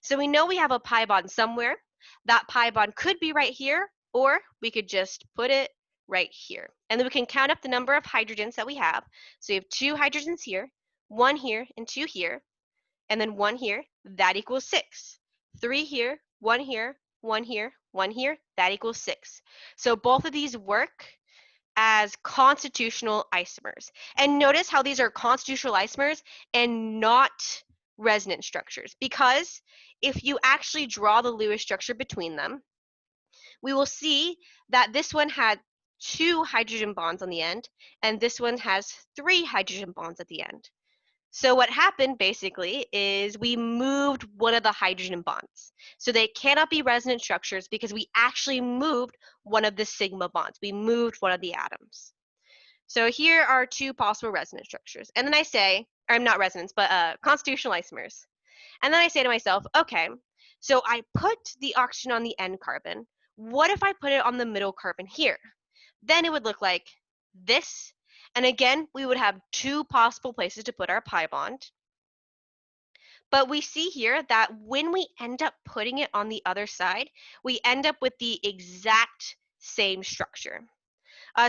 So we know we have a pi bond somewhere. That pi bond could be right here, or we could just put it right here. And then we can count up the number of hydrogens that we have. So we have 2 hydrogens here, 1 here, and 2 here, and then 1 here. That equals 6. 3 here, 1 here, 1 here, 1 here. That equals 6. So both of these work as constitutional isomers. And notice how these are constitutional isomers and not resonant structures, because if you actually draw the Lewis structure between them, we will see that this one had 2 hydrogen bonds on the end, and this one has 3 hydrogen bonds at the end. So what happened basically is we moved one of the hydrogen bonds. So they cannot be resonant structures because we actually moved one of the sigma bonds. We moved one of the atoms. So here are 2 possible resonant structures. And then I say, or not resonance, but constitutional isomers. And then I say to myself, okay, so I put the oxygen on the end carbon. What if I put it on the middle carbon here? Then it would look like this. And again, we would have 2 possible places to put our pi bond. But we see here that when we end up putting it on the other side, we end up with the exact same structure.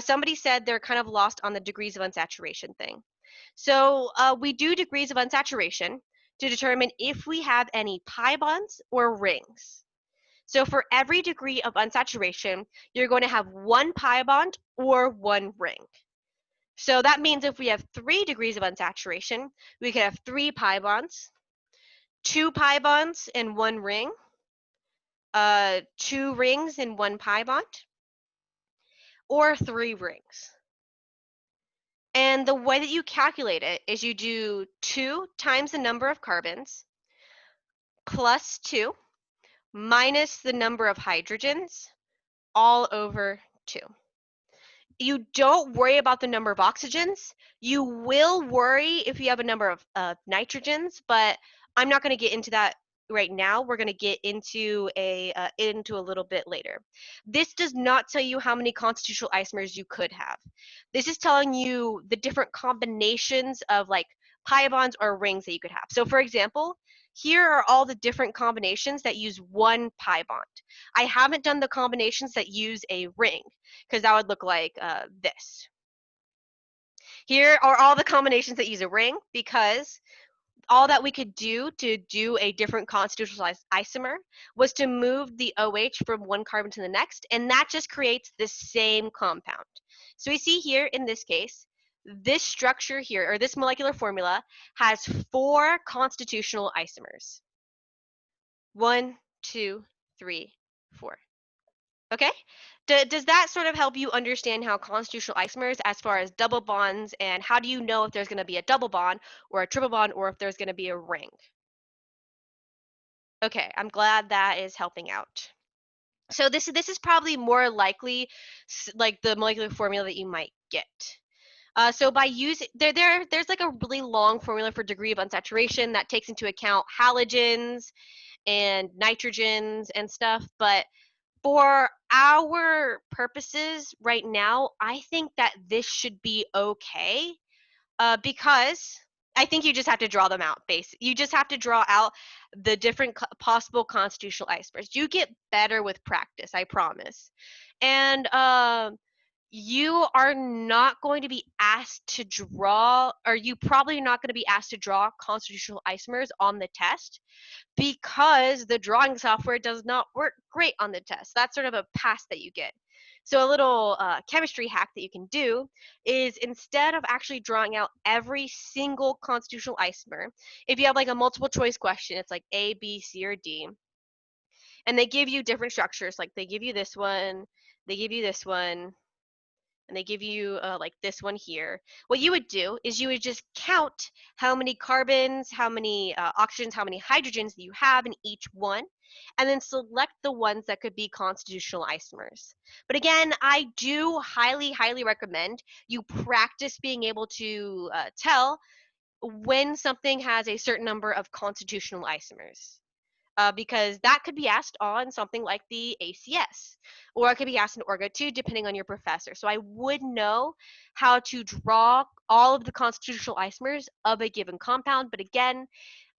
Somebody said they're kind of lost on the degrees of unsaturation thing. So we do degrees of unsaturation to determine if we have any pi bonds or rings. So for every degree of unsaturation, you're going to have one pi bond or one ring. So that means if we have 3 degrees of unsaturation, we could have 3 pi bonds, 2 pi bonds and 1 ring, 2 rings and 1 pi bond, or 3 rings. And the way that you calculate it is you do 2 times the number of carbons plus 2 minus the number of hydrogens all over 2. You don't worry about the number of oxygens. You will worry if you have a number of nitrogens, but I'm not going to get into that right now. We're going to get into a little bit later. This does not tell you how many constitutional isomers you could have. This is telling you the different combinations of like pi bonds or rings that you could have. So for example, here are all the different combinations that use one pi bond. I haven't done the combinations that use a ring because that would look like this. Here are all the combinations that use a ring because all that we could do to do a different constitutional isomer was to move the OH from one carbon to the next, and that just creates the same compound. So we see here in this case, this structure here, or this molecular formula, has 4 constitutional isomers. 1, 2, 3, 4. Okay? Does that sort of help you understand how constitutional isomers, as far as double bonds, and how do you know if there's going to be a double bond or a triple bond or if there's going to be a ring? Okay, I'm glad that is helping out. So this is probably more likely like the molecular formula that you might get. So by using there's like a really long formula for degree of unsaturation that takes into account halogens and nitrogens and stuff, but for our purposes right now, I think that this should be okay because I think you just have to draw them out. You just have to draw out the different possible constitutional isomers. You get better with practice, I promise. And you are not going to be asked to draw, or you probably not going to be asked to draw constitutional isomers on the test because the drawing software does not work great on the test. That's sort of a pass that you get. So a little chemistry hack that you can do is instead of actually drawing out every single constitutional isomer, if you have like a multiple choice question, it's like A, B, C, or D, and they give you different structures, like they give you this one, they give you this one, and they give you like this one here. What you would do is you would just count how many carbons, how many oxygens, how many hydrogens that you have in each one, and then select the ones that could be constitutional isomers. But again, I do highly, highly recommend you practice being able to tell when something has a certain number of constitutional isomers. Because that could be asked on something like the ACS, or it could be asked in Orgo 2, depending on your professor. So I would know how to draw all of the constitutional isomers of a given compound, but again,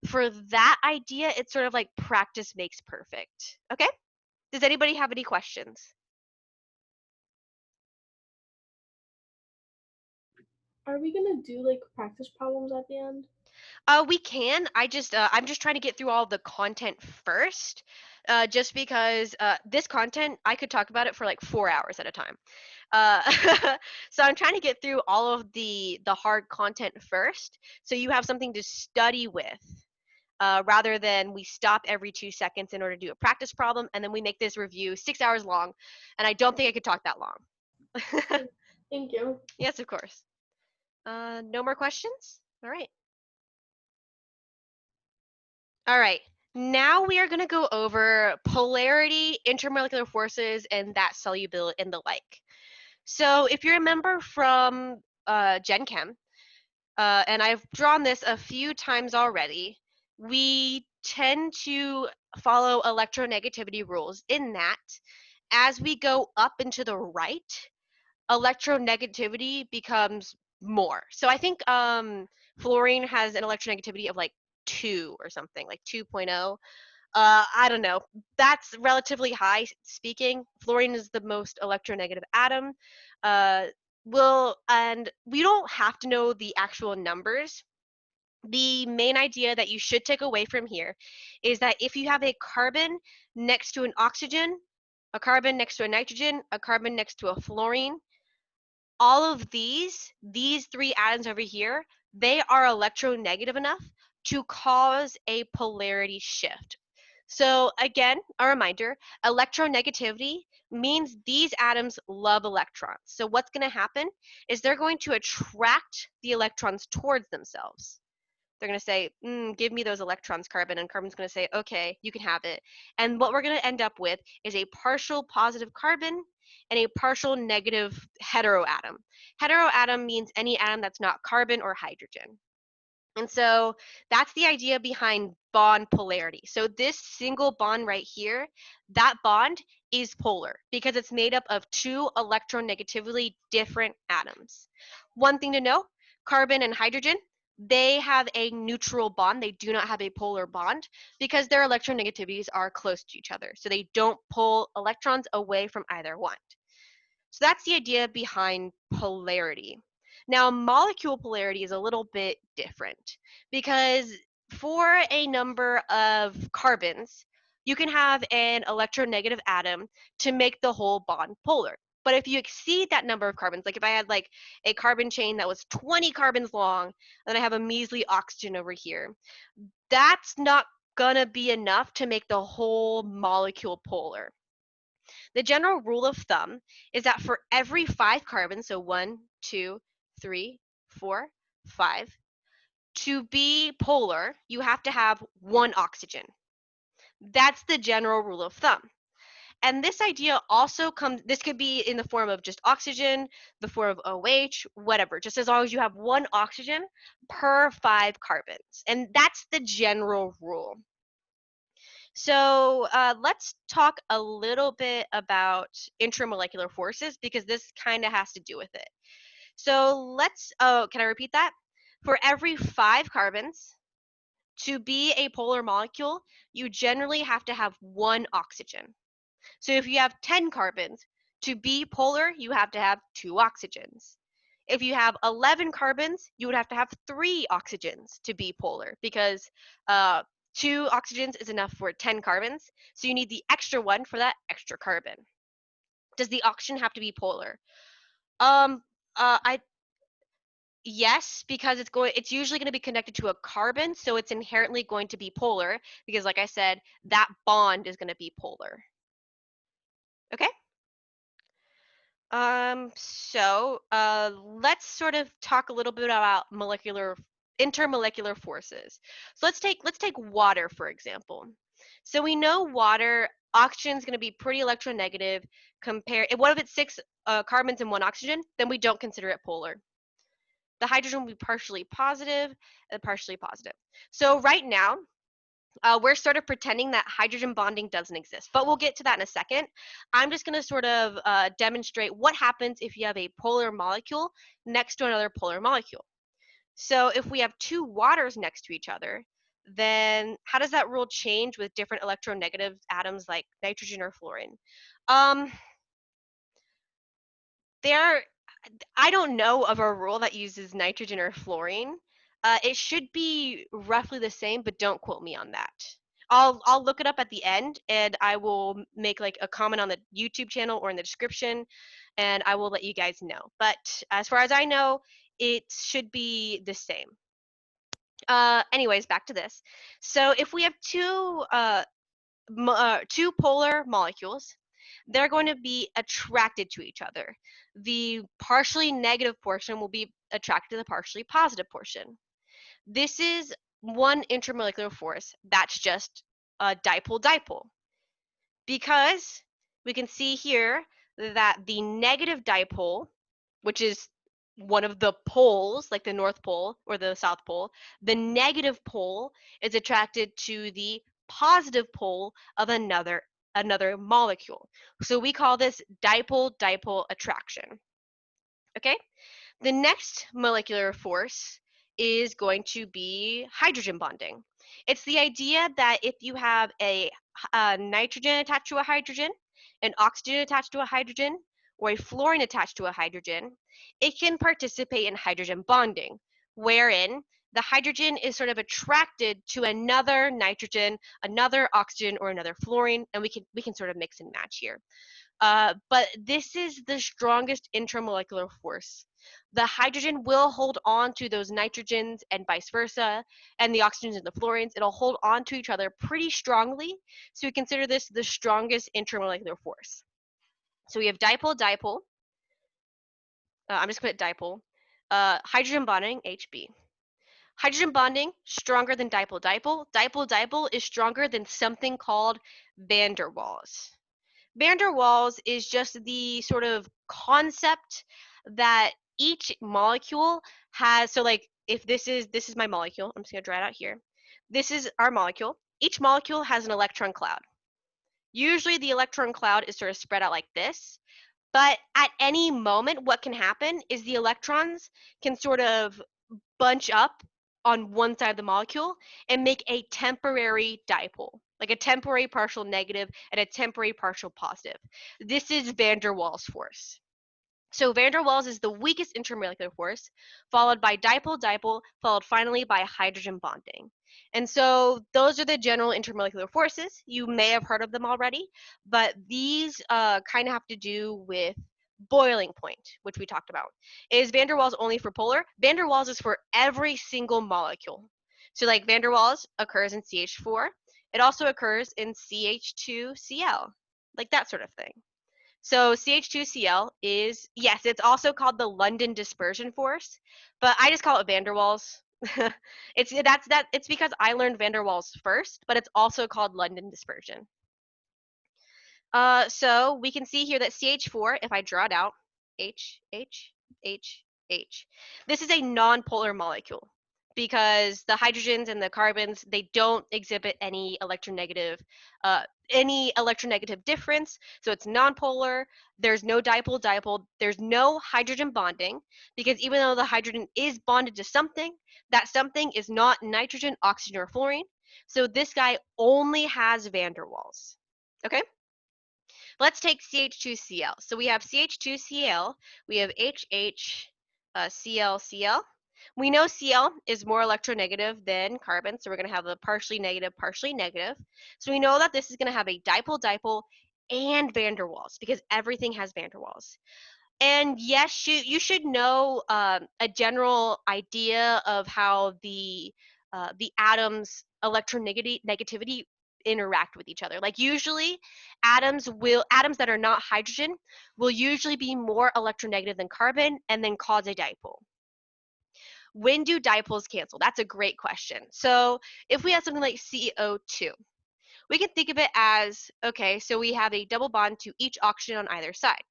for that idea, it's sort of like practice makes perfect. Okay? Does anybody have any questions? Are we gonna do like practice problems at the end? We can. I'm just trying to get through all the content first, just because this content I could talk about it for like 4 hours at a time. Uh, so I'm trying to get through all of the hard content first, so you have something to study with, rather than we stop every 2 seconds in order to do a practice problem, and then we make this review 6 hours long, and I don't think I could talk that long. Thank you. Yes, of course. No more questions? All right. All right. Now we are going to go over polarity, intermolecular forces, and that solubility and the like. So if you remember from Gen Chem, and I've drawn this a few times already, we tend to follow electronegativity rules in that as we go up into the right, electronegativity becomes more. So I think fluorine has an electronegativity of like 2 or something, like 2.0. I don't know. That's relatively high speaking. Fluorine is the most electronegative atom. And we don't have to know the actual numbers. The main idea that you should take away from here is that if you have a carbon next to an oxygen, a carbon next to a nitrogen, a carbon next to a fluorine, all of these three atoms over here, they are electronegative enough to cause a polarity shift. So again, a reminder, electronegativity means these atoms love electrons. So what's going to happen is they're going to attract the electrons towards themselves. They're going to say, give me those electrons, carbon, and carbon's going to say, okay, you can have it. And what we're going to end up with is a partial positive carbon and a partial negative heteroatom. Heteroatom means any atom that's not carbon or hydrogen. And so that's the idea behind bond polarity. So this single bond right here, that bond is polar because it's made up of two electronegatively different atoms. One thing to know, carbon and hydrogen, they have a neutral bond. They do not have a polar bond because their electronegativities are close to each other. So they don't pull electrons away from either one. So that's the idea behind polarity. Now, molecule polarity is a little bit different because for a number of carbons, you can have an electronegative atom to make the whole bond polar. But if you exceed that number of carbons, like if I had like a carbon chain that was 20 carbons long, and I have a measly oxygen over here, that's not gonna be enough to make the whole molecule polar. The general rule of thumb is that for every 5 carbons, so 1, 2, 3, 4, 5, to be polar, you have to have 1 oxygen. That's the general rule of thumb. And this idea also this could be in the form of just oxygen, the form of OH, whatever, just as long as you have 1 oxygen per 5 carbons. And that's the general rule. So let's talk a little bit about intramolecular forces because this kind of has to do with it. So can I repeat that? For every 5 carbons, to be a polar molecule, you generally have to have 1 oxygen. So if you have 10 carbons, to be polar, you have to have 2 oxygens. If you have 11 carbons, you would have to have 3 oxygens to be polar because 2 oxygens is enough for 10 carbons. So you need the extra one for that extra carbon. Does the oxygen have to be polar? Yes, because it's usually going to be connected to a carbon, so it's inherently going to be polar because like I said, that bond is going to be polar. Okay? Let's sort of talk a little bit about intermolecular forces. So let's take water, for example. So we know water, oxygen is going to be pretty electronegative what if it's 6 carbons and 1 oxygen? Then we don't consider it polar. The hydrogen will be partially positive and partially positive. So right now, we're sort of pretending that hydrogen bonding doesn't exist, but we'll get to that in a second. I'm just going to sort of demonstrate what happens if you have a polar molecule next to another polar molecule. So if we have 2 waters next to each other, then how does that rule change with different electronegative atoms like nitrogen or fluorine? I don't know of a rule that uses nitrogen or fluorine. It should be roughly the same, but don't quote me on that. I'll look it up at the end, and I will make like a comment on the YouTube channel or in the description, and I will let you guys know. But as far as I know, it should be the same. Anyways, back to this. So if we have two polar molecules, they're going to be attracted to each other. The partially negative portion will be attracted to the partially positive portion. This is one intermolecular force that's just a dipole-dipole. Because we can see here that the negative dipole, which is one of the poles, like the North Pole or the South Pole, the negative pole is attracted to the positive pole of another molecule. So we call this dipole-dipole attraction. Okay? The next molecular force is going to be hydrogen bonding. It's the idea that if you have a nitrogen attached to a hydrogen, an oxygen attached to a hydrogen, or a fluorine attached to a hydrogen, it can participate in hydrogen bonding, wherein the hydrogen is sort of attracted to another nitrogen, another oxygen, or another fluorine, and we can sort of mix and match here. But this is the strongest intramolecular force. The hydrogen will hold on to those nitrogens and vice versa, and the oxygens and the fluorines. It'll hold on to each other pretty strongly. So we consider this the strongest intramolecular force. So we have dipole-dipole. I'm just going to put dipole. Hydrogen bonding, HB. Hydrogen bonding, stronger than dipole-dipole. Dipole-dipole is stronger than something called van der Waals. Van der Waals is just the sort of concept that each molecule has. So like if this is my molecule, I'm just going to draw it out here. This is our molecule. Each molecule has an electron cloud. Usually the electron cloud is sort of spread out like this, but at any moment what can happen is the electrons can sort of bunch up on one side of the molecule and make a temporary dipole, like a temporary partial negative and a temporary partial positive. This is van der Waals force. So van der Waals is the weakest intermolecular force, followed by dipole-dipole, followed finally by hydrogen bonding. And so those are the general intermolecular forces. You may have heard of them already, but these kind of have to do with boiling point, which we talked about. Is van der Waals only for polar? Van der Waals is for every single molecule. So like van der Waals occurs in CH4. It also occurs in CH2Cl, like that sort of thing. So CH2Cl is, yes, it's also called the London dispersion force, but I just call it van der Waals. It's because I learned van der Waals first, but it's also called London dispersion. So we can see here that CH4, if I draw it out, H, H, H, H. This is a non-polar molecule because the hydrogens and the carbons, they don't exhibit any electronegative difference. So it's non-polar. There's no dipole-dipole. There's no hydrogen bonding because even though the hydrogen is bonded to something, that something is not nitrogen, oxygen, or fluorine. So this guy only has van der Waals. Okay? Let's take CH2Cl. So we have CH2Cl, we have HH, Cl, Cl. We know Cl is more electronegative than carbon, so we're going to have a partially negative, partially negative. So we know that this is going to have a dipole-dipole and van der Waals because everything has van der Waals. And yes, you should know a general idea of how the atoms' electronegativity interact with each other. Like usually atoms that are not hydrogen will usually be more electronegative than carbon and then cause a dipole. When do dipoles cancel? That's a great question. So if we have something like CO2, we can think of it as, okay, so we have a double bond to each oxygen on either side.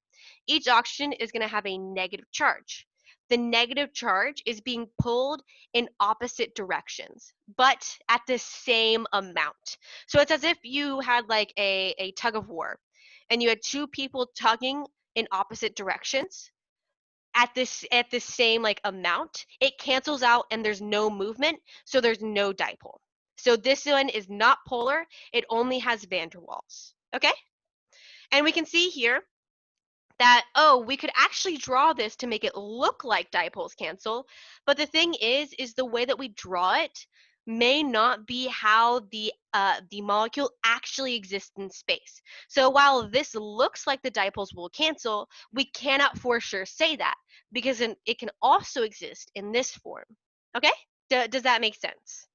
Each oxygen is going to have a negative charge. The negative charge is being pulled in opposite directions, but at the same amount. So it's as if you had like a tug of war and you had two people tugging in opposite directions at the same like amount. It cancels out and there's no movement, so there's no dipole. So this one is not polar. It only has van der Waals. Okay? And we can see here that, oh, we could actually draw this to make it look like dipoles cancel, but the thing is the way that we draw it may not be how the molecule actually exists in space. So while this looks like the dipoles will cancel, we cannot for sure say that because it can also exist in this form. Okay? Does that make sense?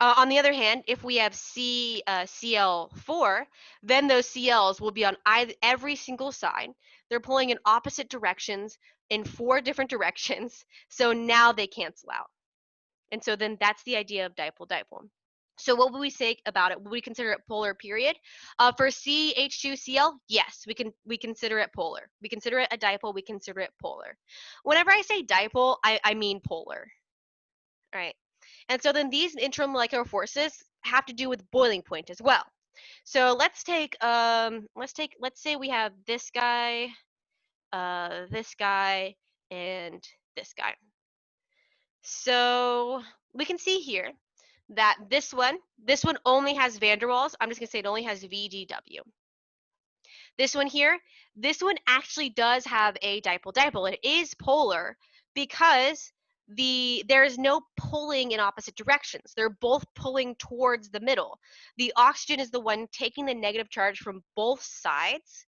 On the other hand, if we have Cl4, then those Cl's will be on every single side. They're pulling in opposite directions in 4 different directions. So now they cancel out. And so then that's the idea of dipole-dipole. So what would we say about it? Would we consider it polar, period? For CH2Cl, yes, we consider it polar. We consider it a dipole, we consider it polar. Whenever I say dipole, I mean polar. All right. And so then these intermolecular forces have to do with boiling point as well. So let's say we have this guy, and this guy. So we can see here that this one only has van der Waals. I'm just going to say it only has VDW. This one here, this one actually does have a dipole-dipole. It is polar because there is no pulling in opposite directions. They're both pulling towards the middle. The oxygen is the one taking the negative charge from both sides,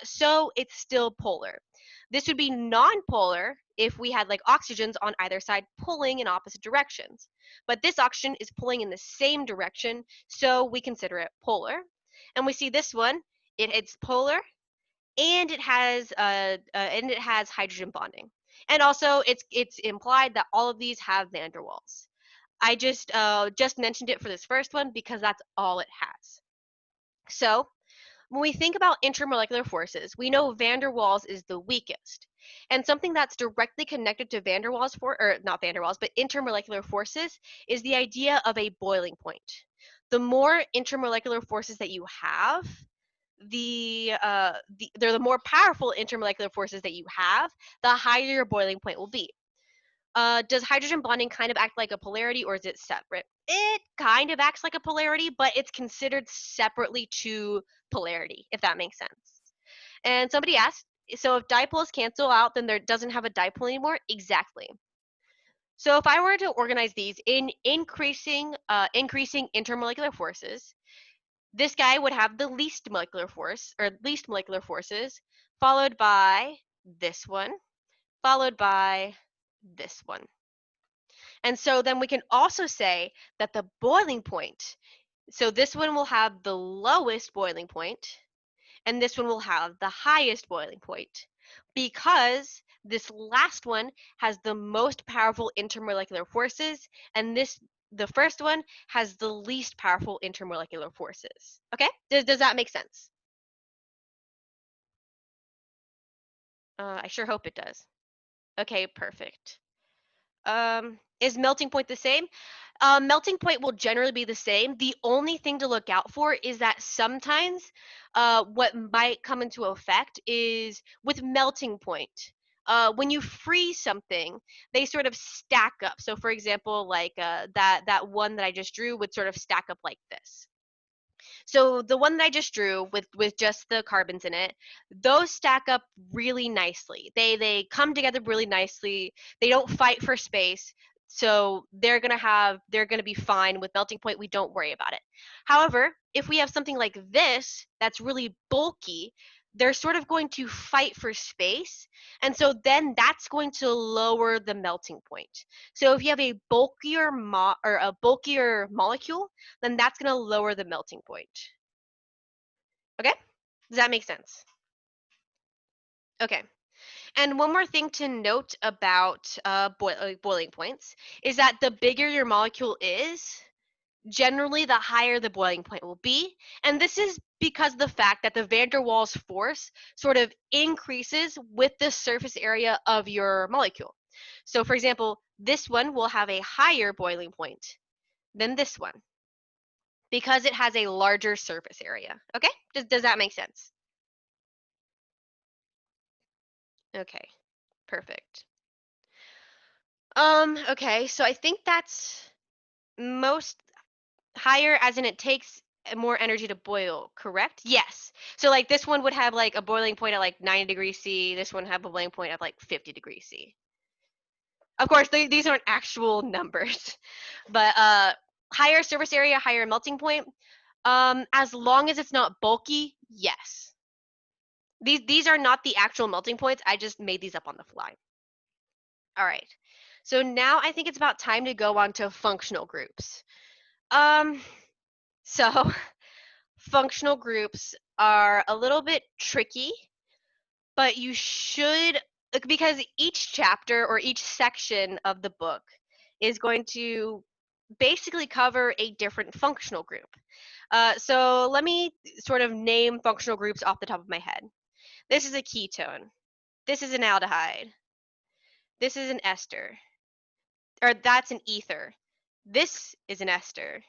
so it's still polar. This would be nonpolar if we had like oxygens on either side pulling in opposite directions. But this oxygen is pulling in the same direction, so we consider it polar. And we see this one, it's polar, and it has hydrogen bonding. And also, it's implied that all of these have van der Waals. I just mentioned it for this first one because that's all it has. So when we think about intermolecular forces, we know van der Waals is the weakest. And something that's directly connected to van der Waals, or not van der Waals, but intermolecular forces, is the idea of a boiling point. The more intermolecular forces that you have, they're the more powerful intermolecular forces that you have, the higher your boiling point will be. Does hydrogen bonding kind of act like a polarity, or is it separate? It kind of acts like a polarity, but it's considered separately to polarity, if that makes sense. And somebody asked, so if dipoles cancel out, then there doesn't have a dipole anymore? Exactly. So if I were to organize these in increasing intermolecular forces, this guy would have the least molecular force, or least molecular forces, followed by this one, followed by this one. And so then we can also say that the boiling point, so this one will have the lowest boiling point, and this one will have the highest boiling point, because this last one has the most powerful intermolecular forces, and the first one has the least powerful intermolecular forces. Okay? Does that make sense? I sure hope it does. Okay, perfect. Is melting point the same? Melting point will generally be the same. The only thing to look out for is that sometimes what might come into effect is with melting point. When you freeze something, they sort of stack up. So for example, like that one that I just drew would sort of stack up like this. So the one that I just drew with just the carbons in it, those stack up really nicely. They come together really nicely. They don't fight for space. So they're gonna be fine with melting point. We don't worry about it. However, if we have something like this that's really bulky, they're sort of going to fight for space, and so then that's going to lower the melting point. So if you have a bulkier molecule, then that's going to lower the melting point. Okay? Does that make sense? Okay. And one more thing to note about boiling points is that the bigger your molecule is, generally the higher the boiling point will be. And this is because of the fact that the van der Waals force sort of increases with the surface area of your molecule. So for example, this one will have a higher boiling point than this one, because it has a larger surface area. Okay? Does that make sense? Okay, perfect. Okay, so I think that's most higher, as in it takes more energy to boil, correct? Yes. So like this one would have like a boiling point at like 90 degrees C. This one would have a boiling point at like 50 degrees C. Of course, these aren't actual numbers, but higher surface area, higher melting point. As long as it's not bulky, yes. These are not the actual melting points. I just made these up on the fly. All right. So now I think it's about time to go on to functional groups. So functional groups are a little bit tricky, but you should, because each chapter or each section of the book is going to basically cover a different functional group. So let me sort of name functional groups off the top of my head. This is a ketone. This is an aldehyde. This is an ester. Or that's an ether. This is an ester.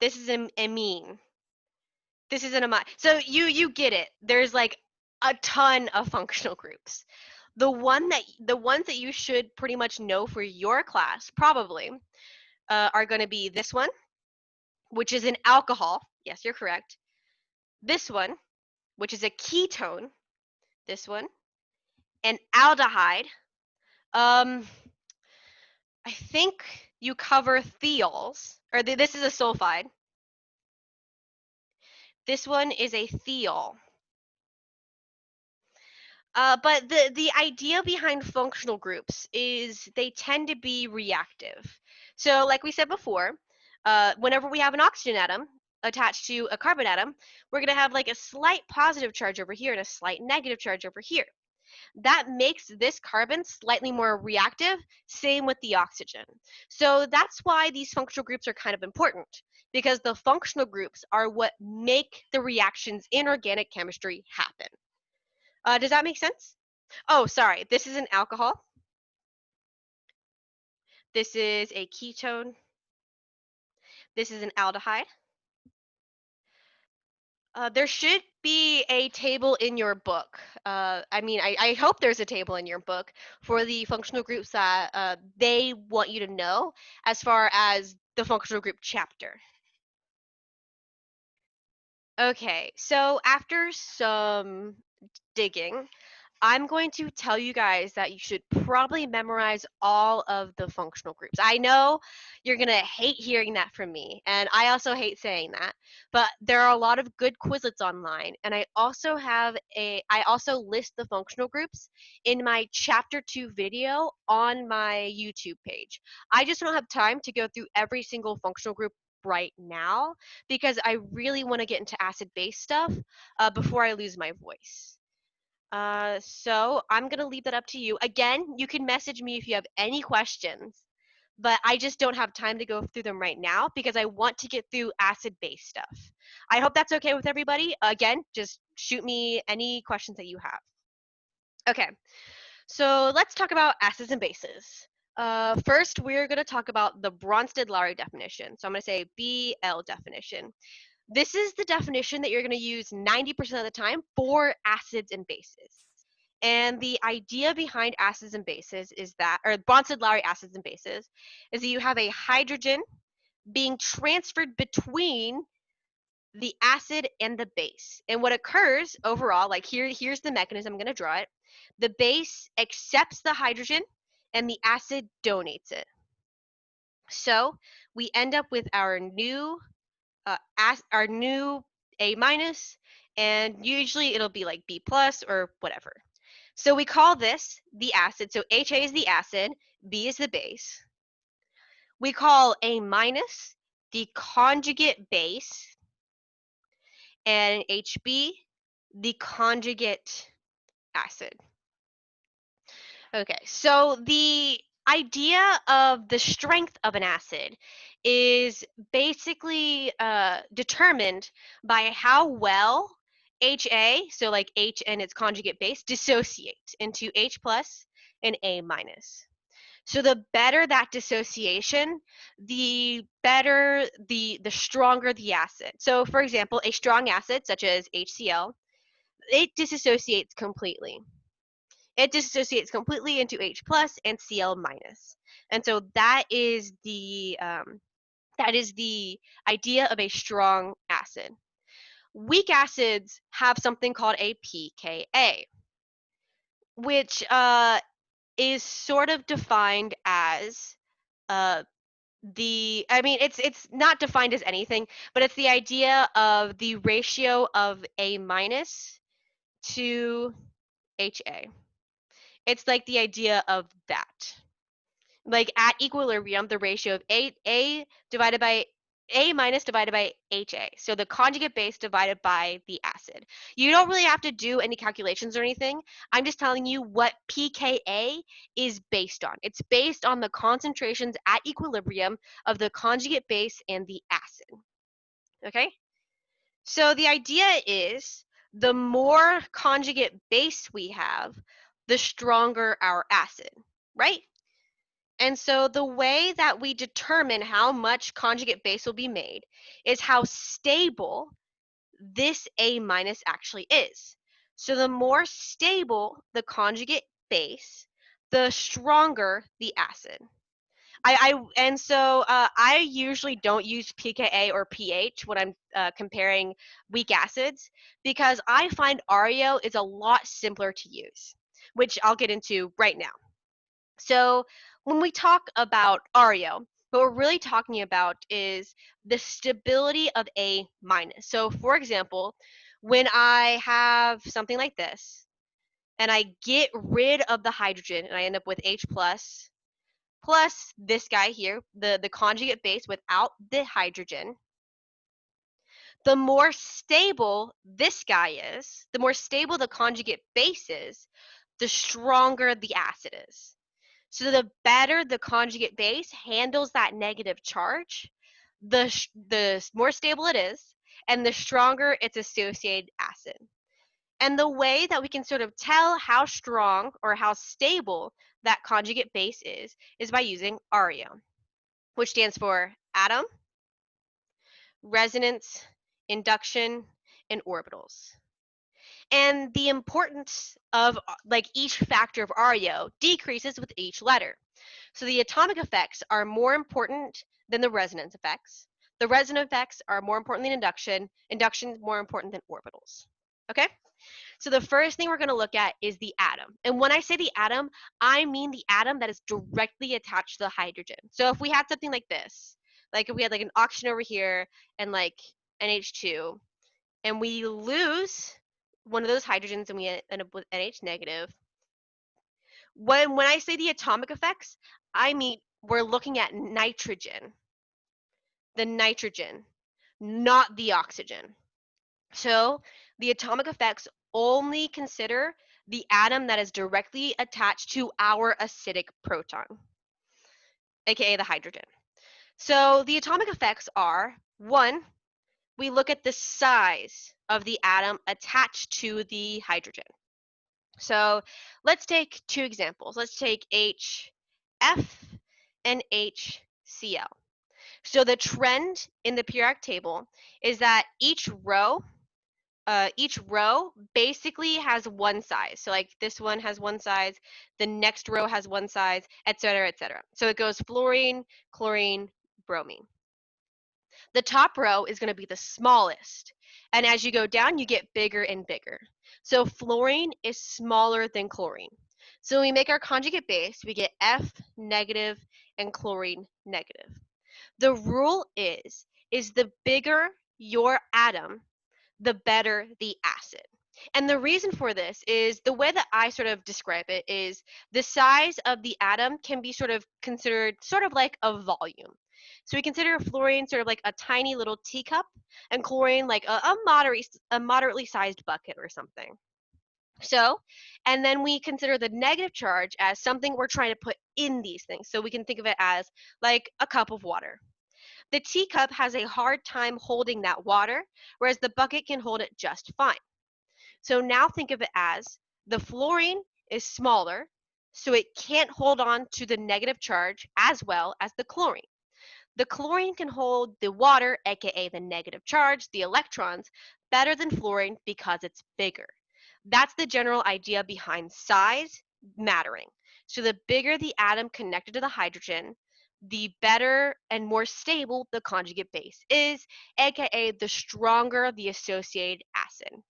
This is an amine. This is an amide. So you get it. There's like a ton of functional groups. The ones that you should pretty much know for your class probably are going to be this one, which is an alcohol. Yes, you're correct. This one, which is a ketone. This one, an aldehyde. I think you cover thiols, or this is a sulfide. This one is a thiol. But the idea behind functional groups is they tend to be reactive. So like we said before, whenever we have an oxygen atom attached to a carbon atom, we're going to have like a slight positive charge over here and a slight negative charge over here. That makes this carbon slightly more reactive, same with the oxygen. So that's why these functional groups are kind of important, because the functional groups are what make the reactions in organic chemistry happen. Does that make sense? Oh, sorry. This is an alcohol. This is a ketone. This is an aldehyde. There should be a table in your book. I hope there's a table in your book for the functional groups that they want you to know as far as the functional group chapter. Okay, so after some digging, I'm going to tell you guys that you should probably memorize all of the functional groups. I know you're going to hate hearing that from me, and I also hate saying that, but there are a lot of good Quizlets online, and I also list the functional groups in my chapter 2 video on my YouTube page. I just don't have time to go through every single functional group right now because I really want to get into acid-base stuff before I lose my voice. So I'm going to leave that up to you. Again, you can message me if you have any questions, but I just don't have time to go through them right now because I want to get through acid-base stuff. I hope that's okay with everybody. Again, just shoot me any questions that you have. Okay, so let's talk about acids and bases. First, we're going to talk about the Bronsted-Lowry definition. So I'm going to say BL definition. This is the definition that you're going to use 90% of the time for acids and bases. And the idea behind acids and bases is that, or Bronsted-Lowry acids and bases, is that you have a hydrogen being transferred between the acid and the base. And what occurs overall, like here's the mechanism, I'm going to draw it. The base accepts the hydrogen and the acid donates it. So we end up with our new A minus, and usually it'll be like B plus or whatever. So we call this the acid. So HA is the acid, B is the base. We call A minus the conjugate base, and HB the conjugate acid. Okay, so the idea of the strength of an acid is basically determined by how well HA, so like H and its conjugate base, dissociate into H plus and A minus. So the better that dissociation, the better the stronger the acid. So for example, a strong acid such as HCl, it disassociates completely. It dissociates completely into H plus and Cl minus. And so that is the idea of a strong acid. Weak acids have something called a pKa, which is sort of defined as it's not defined as anything, but it's the idea of the ratio of A minus to HA. It's like the idea of that. Like at equilibrium, the ratio of A divided by A minus divided by HA. So the conjugate base divided by the acid. You don't really have to do any calculations or anything. I'm just telling you what pKa is based on. It's based on the concentrations at equilibrium of the conjugate base and the acid. Okay? So the idea is the more conjugate base we have, the stronger our acid, right? And so the way that we determine how much conjugate base will be made is how stable this A minus actually is. So the more stable the conjugate base, the stronger the acid. I usually don't use pKa or pH when I'm comparing weak acids, because I find REO is a lot simpler to use, which I'll get into right now. So when we talk about REO, what we're really talking about is the stability of A minus. So for example, when I have something like this, and I get rid of the hydrogen, and I end up with H plus this guy here, the conjugate base without the hydrogen, the more stable this guy is, the more stable the conjugate base is, the stronger the acid is. So the better the conjugate base handles that negative charge, the more stable it is, and the stronger its associated acid. And the way that we can sort of tell how strong or how stable that conjugate base is by using REO, which stands for atom, resonance, induction, and orbitals. And the importance of like each factor of REO decreases with each letter. So the atomic effects are more important than the resonance effects. The resonance effects are more important than induction. Induction is more important than orbitals. Okay? So the first thing we're going to look at is the atom. And when I say the atom, I mean the atom that is directly attached to the hydrogen. So if we had something like this, like if we had like an oxygen over here and like NH2, and we lose one of those hydrogens and we end up with NH negative, when I say the atomic effects, I mean we're looking at nitrogen, the nitrogen, not the oxygen. So the atomic effects only consider the atom that is directly attached to our acidic proton, aka the hydrogen. So the atomic effects are, one, we look at the size of the atom attached to the hydrogen. So let's take two examples. Let's take HF and HCl. So the trend in the periodic table is that each row basically has one size. So like this one has one size, the next row has one size, etc., etc. So it goes fluorine, chlorine, bromine. The top row is going to be the smallest. And as you go down, you get bigger and bigger. So fluorine is smaller than chlorine. So when we make our conjugate base, we get F negative and chlorine negative. The rule is the bigger your atom, the better the acid. And the reason for this is the way that I sort of describe it is the size of the atom can be sort of considered sort of like a volume. So we consider fluorine sort of like a tiny little teacup and chlorine like a moderately sized bucket or something. So, and then we consider the negative charge as something we're trying to put in these things. So we can think of it as like a cup of water. The teacup has a hard time holding that water, whereas the bucket can hold it just fine. So now think of it as the fluorine is smaller, so it can't hold on to the negative charge as well as the chlorine. The chlorine can hold the water, aka the negative charge, the electrons, better than fluorine because it's bigger. That's the general idea behind size mattering. So the bigger the atom connected to the hydrogen, the better and more stable the conjugate base is, aka the stronger the associated acid.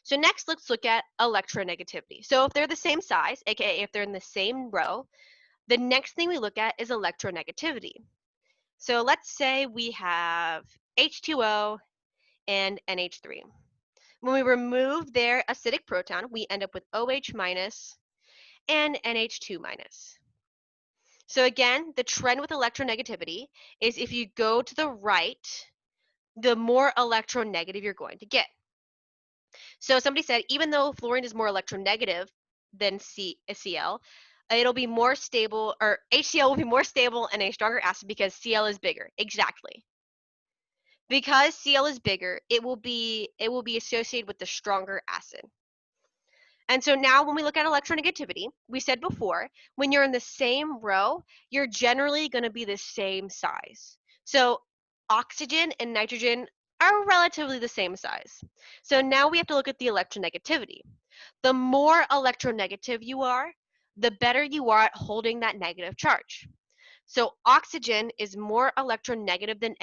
So next, let's look at electronegativity. So if they're the same size, aka if they're in the same row, the next thing we look at is electronegativity. So let's say we have H2O and NH3. When we remove their acidic proton, we end up with OH minus and NH2 minus. So again, the trend with electronegativity is if you go to the right, the more electronegative you're going to get. So somebody said, even though fluorine is more electronegative than Cl, it'll be more stable, or HCl will be more stable and a stronger acid because Cl is bigger. Exactly. Because Cl is bigger, it will be associated with the stronger acid. And so now when we look at electronegativity, we said before, when you're in the same row, you're generally going to be the same size. So oxygen and nitrogen are relatively the same size. So now we have to look at the electronegativity. The more electronegative you are, the better you are at holding that negative charge. So oxygen is more electronegative than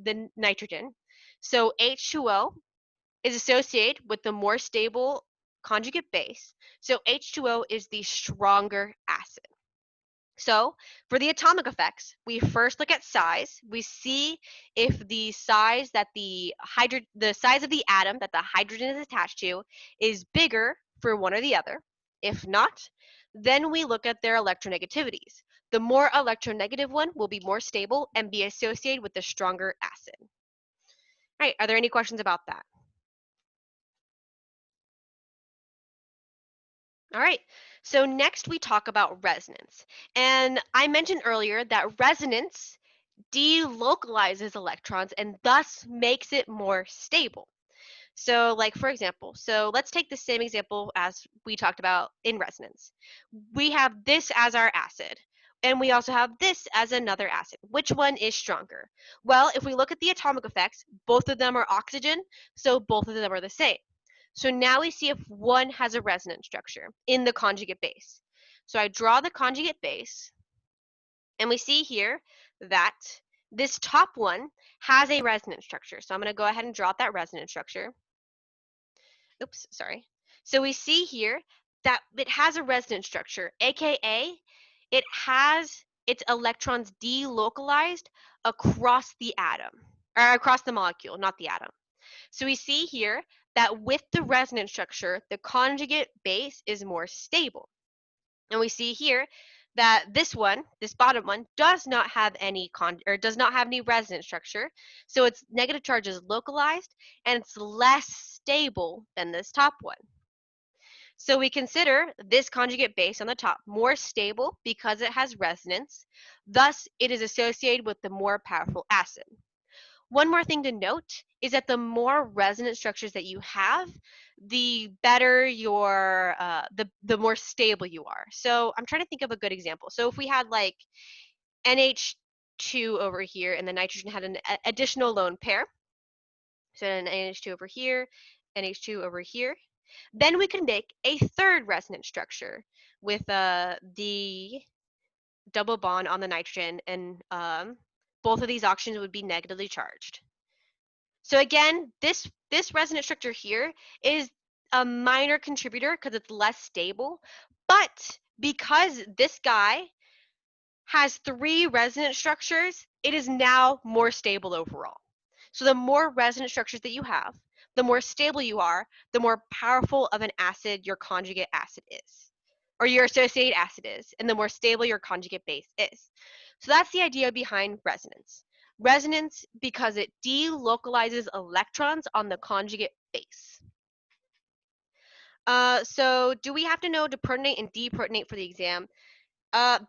than nitrogen. So H2O is associated with the more stable conjugate base. So H2O is the stronger acid. So for the atomic effects, we first look at size. We see if the size that the size of the atom that the hydrogen is attached to is bigger for one or the other. If not, then we look at their electronegativities. The more electronegative one will be more stable and be associated with the stronger acid. All right, are there any questions about that? All right, so next we talk about resonance. And I mentioned earlier that resonance delocalizes electrons and thus makes it more stable. So like for example, so let's take the same example as we talked about in resonance. We have this as our acid, and we also have this as another acid. Which one is stronger? Well, if we look at the atomic effects, both of them are oxygen, so both of them are the same. So now we see if one has a resonance structure in the conjugate base. So I draw the conjugate base, and we see here that this top one has a resonance structure. So I'm going to go ahead and draw out that resonance structure. Oops, sorry. So we see here that it has a resonance structure, aka it has its electrons delocalized across the atom, or across the molecule, not the atom. So we see here that with the resonance structure, the conjugate base is more stable. And we see here that this bottom one, does not have any resonance structure. So its negative charge is localized and it's less stable than this top one. So we consider this conjugate base on the top more stable because it has resonance. Thus, it is associated with the more powerful acid. One more thing to note is that the more resonance structures that you have, the better the more stable you are. So I'm trying to think of a good example. So if we had like NH2 over here and the nitrogen had an additional lone pair, so an NH2 over here, NH2 over here, then we can make a third resonance structure with the double bond on the nitrogen, and both of these oxygens would be negatively charged. So again, this resonance structure here is a minor contributor because it's less stable, but because this guy has 3 resonance structures, it is now more stable overall. So the more resonance structures that you have, the more stable you are, the more powerful of an acid your conjugate acid is, or your associated acid is, and the more stable your conjugate base is. So that's the idea behind resonance. Resonance because it delocalizes electrons on the conjugate base. So do we have to know to protonate and deprotonate for the exam?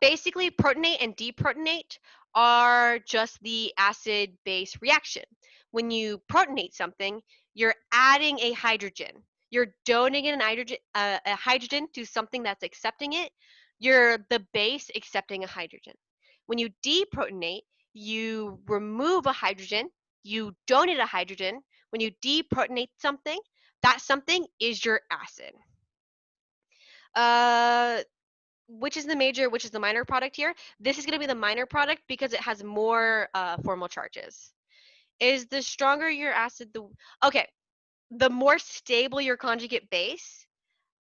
Basically, protonate and deprotonate are just the acid-base reaction. When you protonate something, you're adding a hydrogen. You're donating a hydrogen to something that's accepting it. You're the base accepting a hydrogen. When you deprotonate, you remove a hydrogen. You donate a hydrogen. When you deprotonate something, that something is your acid. Which is the major, which is the minor product here? This is going to be the minor product because it has more formal charges. Is the stronger your acid, okay, the more stable your conjugate base,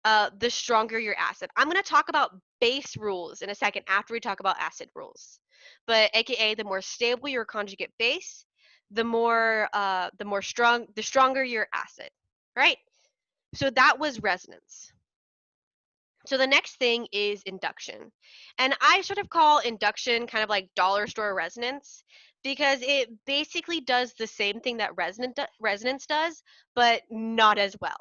the stronger your acid. I'm going to talk about base rules in a second after we talk about acid rules. But aka the more stable your conjugate base, the stronger your acid, right? So that was resonance. So the next thing is induction. And I sort of call induction kind of like dollar store resonance because it basically does the same thing that resonance does, but not as well.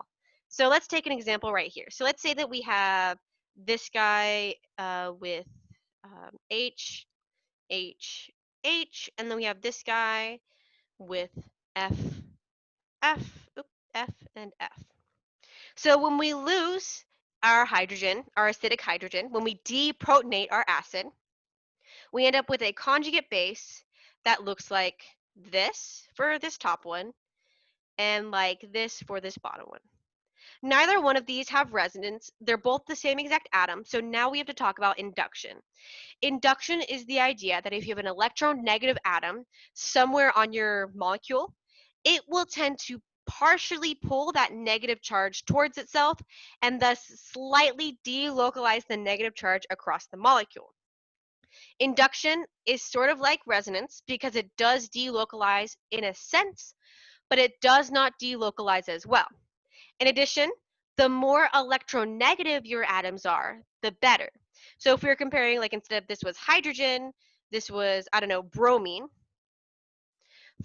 So let's take an example right here. So let's say that we have this guy with H, H, H, and then we have this guy with F, F, F, and F. So when we lose our hydrogen, our acidic hydrogen, when we deprotonate our acid, we end up with a conjugate base that looks like this for this top one and like this for this bottom one. Neither one of these have resonance. They're both the same exact atom. So now we have to talk about induction. Induction is the idea that if you have an electronegative atom somewhere on your molecule, it will tend to partially pull that negative charge towards itself and thus slightly delocalize the negative charge across the molecule. Induction is sort of like resonance because it does delocalize in a sense, but it does not delocalize as well. In addition, the more electronegative your atoms are, the better. So if we were comparing, like instead of this was hydrogen, this was, I don't know, bromine.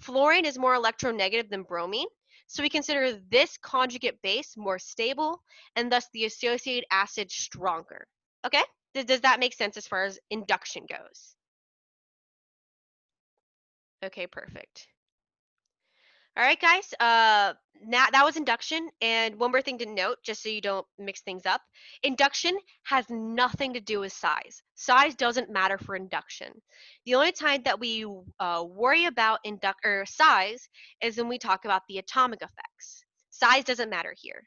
Fluorine is more electronegative than bromine, so we consider this conjugate base more stable and thus the associated acid stronger. Okay? Does that make sense as far as induction goes? Okay, perfect. All right, guys. Now that was induction, and one more thing to note, just so you don't mix things up. Induction has nothing to do with size. Size doesn't matter for induction. The only time that we worry about size is when we talk about the atomic effects. Size doesn't matter here.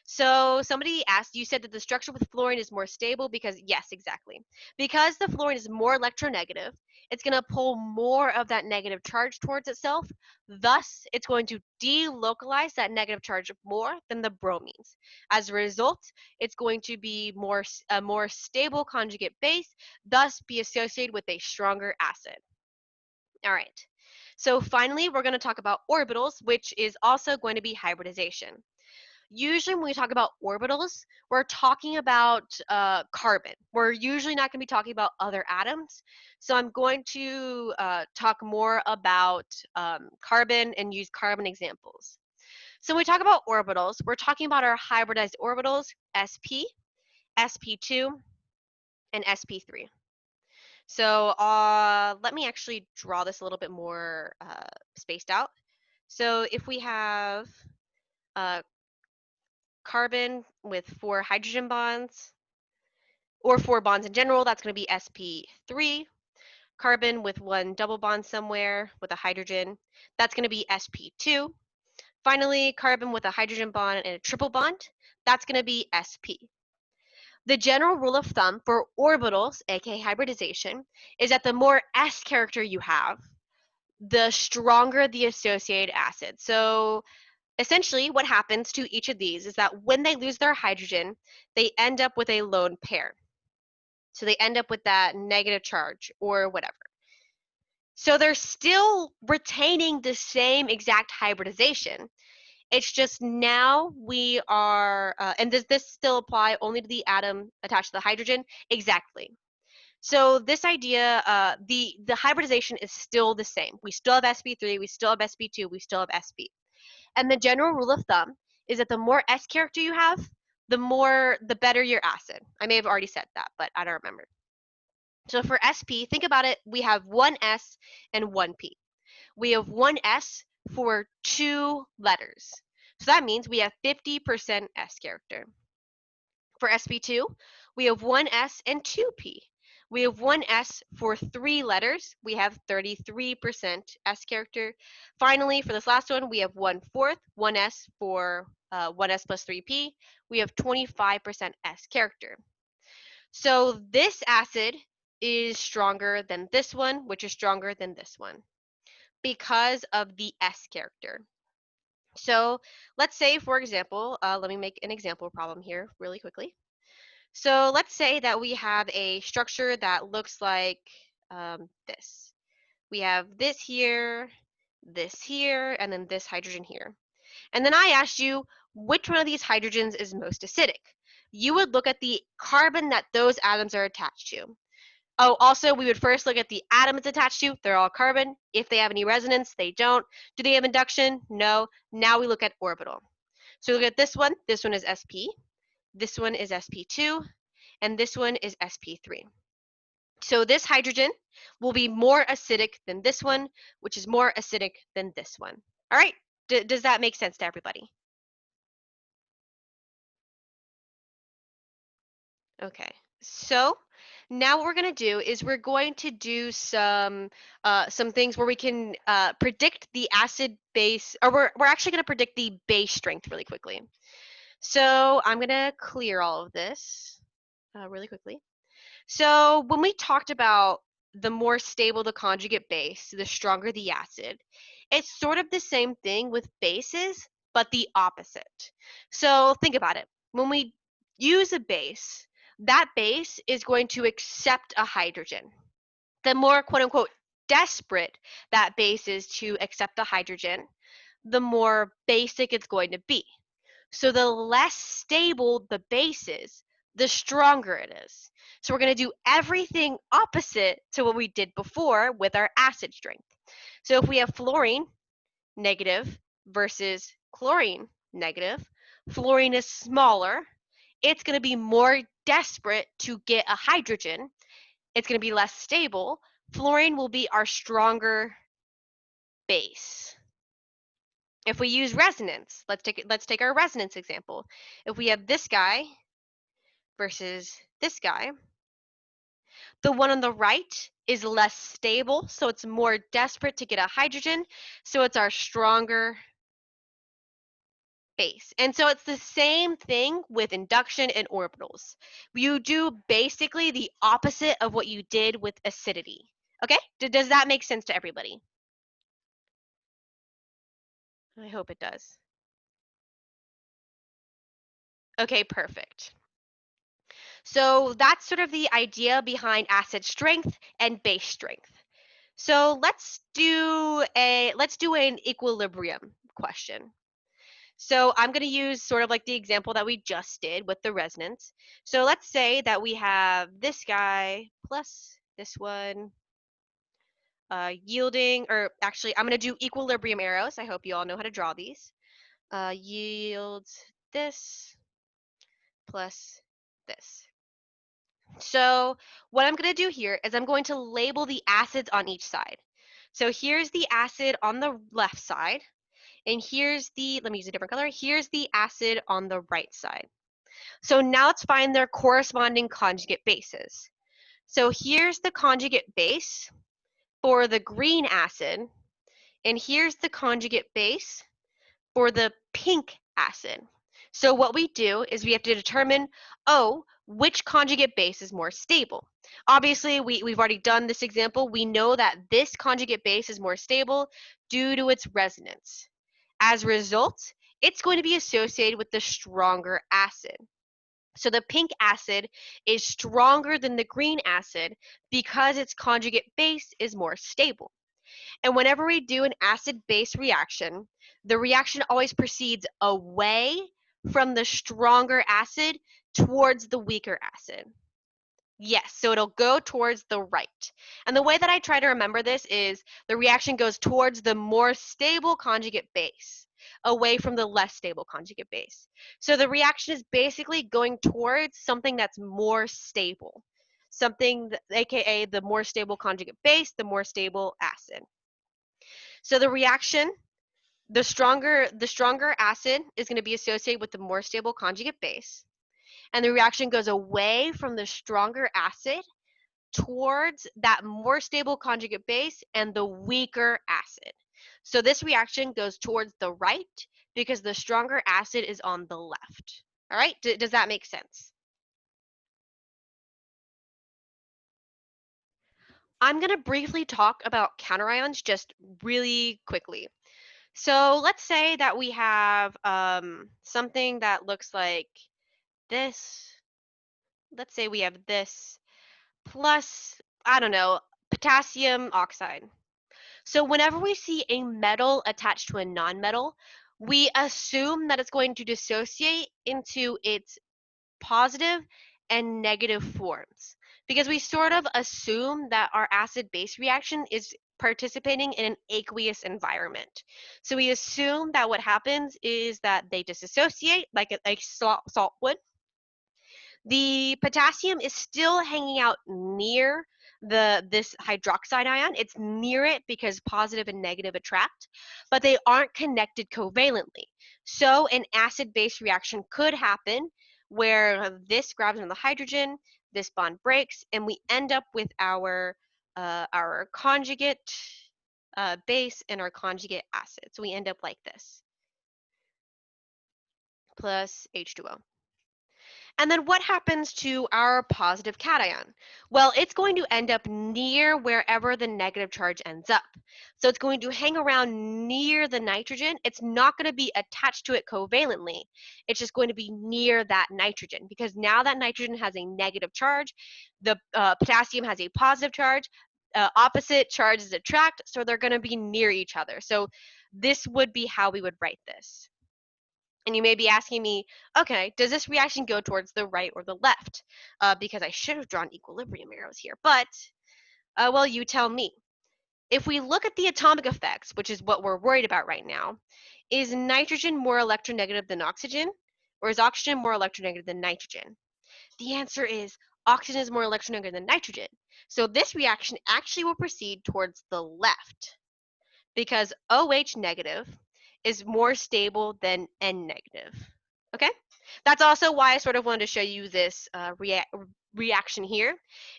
So somebody asked, you said that the structure with fluorine is more stable because, yes, exactly. Because the fluorine is more electronegative, it's going to pull more of that negative charge towards itself. Thus, it's going to delocalize that negative charge more than the bromines. As a result, it's going to be a more stable conjugate base, thus be associated with a stronger acid. All right. So finally, we're going to talk about orbitals, which is also going to be hybridization. Usually when we talk about orbitals, we're talking about carbon. We're usually not going to be talking about other atoms. So I'm going to talk more about carbon and use carbon examples. So when we talk about orbitals, we're talking about our hybridized orbitals, sp, sp2, and sp3. So let me actually draw this a little bit more spaced out. So if we have carbon with 4 hydrogen bonds, or 4 bonds in general, that's going to be sp3. Carbon with 1 double bond somewhere with a hydrogen, that's going to be sp2. Finally, carbon with a hydrogen bond and a triple bond, that's going to be sp. The general rule of thumb for orbitals, aka hybridization, is that the more s character you have, the stronger the associated acid. So essentially, what happens to each of these is that when they lose their hydrogen, they end up with a lone pair. So they end up with that negative charge or whatever. So they're still retaining the same exact hybridization. It's just now we are, and does this still apply only to the atom attached to the hydrogen? Exactly. So this idea, the hybridization is still the same. We still have sp3, we still have sp2, we still have sp. And the general rule of thumb is that the more S character you have, the better your acid. I may have already said that, but I don't remember. So for sp, think about it, we have one S and one P. We have one S for 2 letters. So that means we have 50% S character. For sp2, we have one S and 2 P. We have one S for 3 letters. We have 33% S character. Finally, for this last one, we have 1/4, 1S for 1S plus 3P. We have 25% S character. So this acid is stronger than this one, which is stronger than this one because of the S character. So let's say, for example, let me make an example problem here really quickly. So let's say that we have a structure that looks like this. We have this here, and then this hydrogen here. And then I asked you, which one of these hydrogens is most acidic? You would look at the carbon that those atoms are attached to. Oh, also, we would first look at the atom it's attached to. They're all carbon. If they have any resonance, they don't. Do they have induction? No. Now we look at orbital. So look at this one. This one is sp. This one is sp2. And this one is sp3. So this hydrogen will be more acidic than this one, which is more acidic than this one. All right, does that make sense to everybody? Okay, so now what we're going to do is we're going to do some things where we can predict the acid base, or we're actually going to predict the base strength really quickly. So I'm going to clear all of this really quickly. So when we talked about the more stable the conjugate base, the stronger the acid, it's sort of the same thing with bases, but the opposite. So think about it. When we use a base, that base is going to accept a hydrogen. The more quote unquote desperate that base is to accept a hydrogen, the more basic it's going to be. So the less stable the base is, the stronger it is. So we're going to do everything opposite to what we did before with our acid strength. So if we have fluorine negative versus chlorine negative, fluorine is smaller. It's going to be more desperate to get a hydrogen. It's going to be less stable. Fluorine will be our stronger base. If we use resonance, let's take our resonance example. If we have this guy versus this guy, the one on the right is less stable, so it's more desperate to get a hydrogen, so it's our stronger base. And so it's the same thing with induction and orbitals. You do basically the opposite of what you did with acidity. Okay? Does that make sense to everybody? I hope it does. Okay, perfect. So that's sort of the idea behind acid strength and base strength. So let's do an equilibrium question. So I'm going to use sort of like the example that we just did with the resonance. So let's say that we have this guy plus this one yielding, or actually I'm going to do equilibrium arrows. I hope you all know how to draw these. Yields this plus this. So what I'm going to do here is I'm going to label the acids on each side. So here's the acid on the left side, and here's the, let me use a different color, here's the acid on the right side. So now let's find their corresponding conjugate bases. So here's the conjugate base for the green acid, and here's the conjugate base for the pink acid. So what we do is we have to determine, which conjugate base is more stable. Obviously, we've already done this example. We know that this conjugate base is more stable due to its resonance. As a result, it's going to be associated with the stronger acid. So the pink acid is stronger than the green acid because its conjugate base is more stable. And whenever we do an acid-base reaction, the reaction always proceeds away from the stronger acid towards the weaker acid. Yes, so it'll go towards the right. And the way that I try to remember this is the reaction goes towards the more stable conjugate base, away from the less stable conjugate base. So the reaction is basically going towards something that's more stable, something that, aka the more stable conjugate base, the more stable acid. So the reaction, the stronger acid is going to be associated with the more stable conjugate base, and the reaction goes away from the stronger acid towards that more stable conjugate base and the weaker acid. So this reaction goes towards the right because the stronger acid is on the left. All right, does that make sense? I'm going to briefly talk about counterions just really quickly. So let's say that we have something that looks like this. Let's say we have this plus, I don't know, potassium oxide. So whenever we see a metal attached to a nonmetal, we assume that it's going to dissociate into its positive and negative forms, because we sort of assume that our acid-base reaction is participating in an aqueous environment. So we assume that what happens is that they dissociate like salt would. The potassium is still hanging out near this hydroxide ion. It's near it because positive and negative attract, but they aren't connected covalently. So an acid-base reaction could happen where this grabs on the hydrogen, this bond breaks, and we end up with our conjugate base and our conjugate acid. So we end up like this. plus H2O. And then what happens to our positive cation? Well, it's going to end up near wherever the negative charge ends up. So it's going to hang around near the nitrogen. It's not going to be attached to it covalently. It's just going to be near that nitrogen, because now that nitrogen has a negative charge, the potassium has a positive charge, opposite charges attract, so they're going to be near each other. So this would be how we would write this. And you may be asking me, okay, does this reaction go towards the right or the left? Because I should have drawn equilibrium arrows here, but, well, you tell me. If we look at the atomic effects, which is what we're worried about right now, is nitrogen more electronegative than oxygen, or is oxygen more electronegative than nitrogen? The answer is oxygen is more electronegative than nitrogen. So this reaction actually will proceed towards the left, because OH negative is more stable than N negative. Okay? That's also why I sort of wanted to show you this reaction here,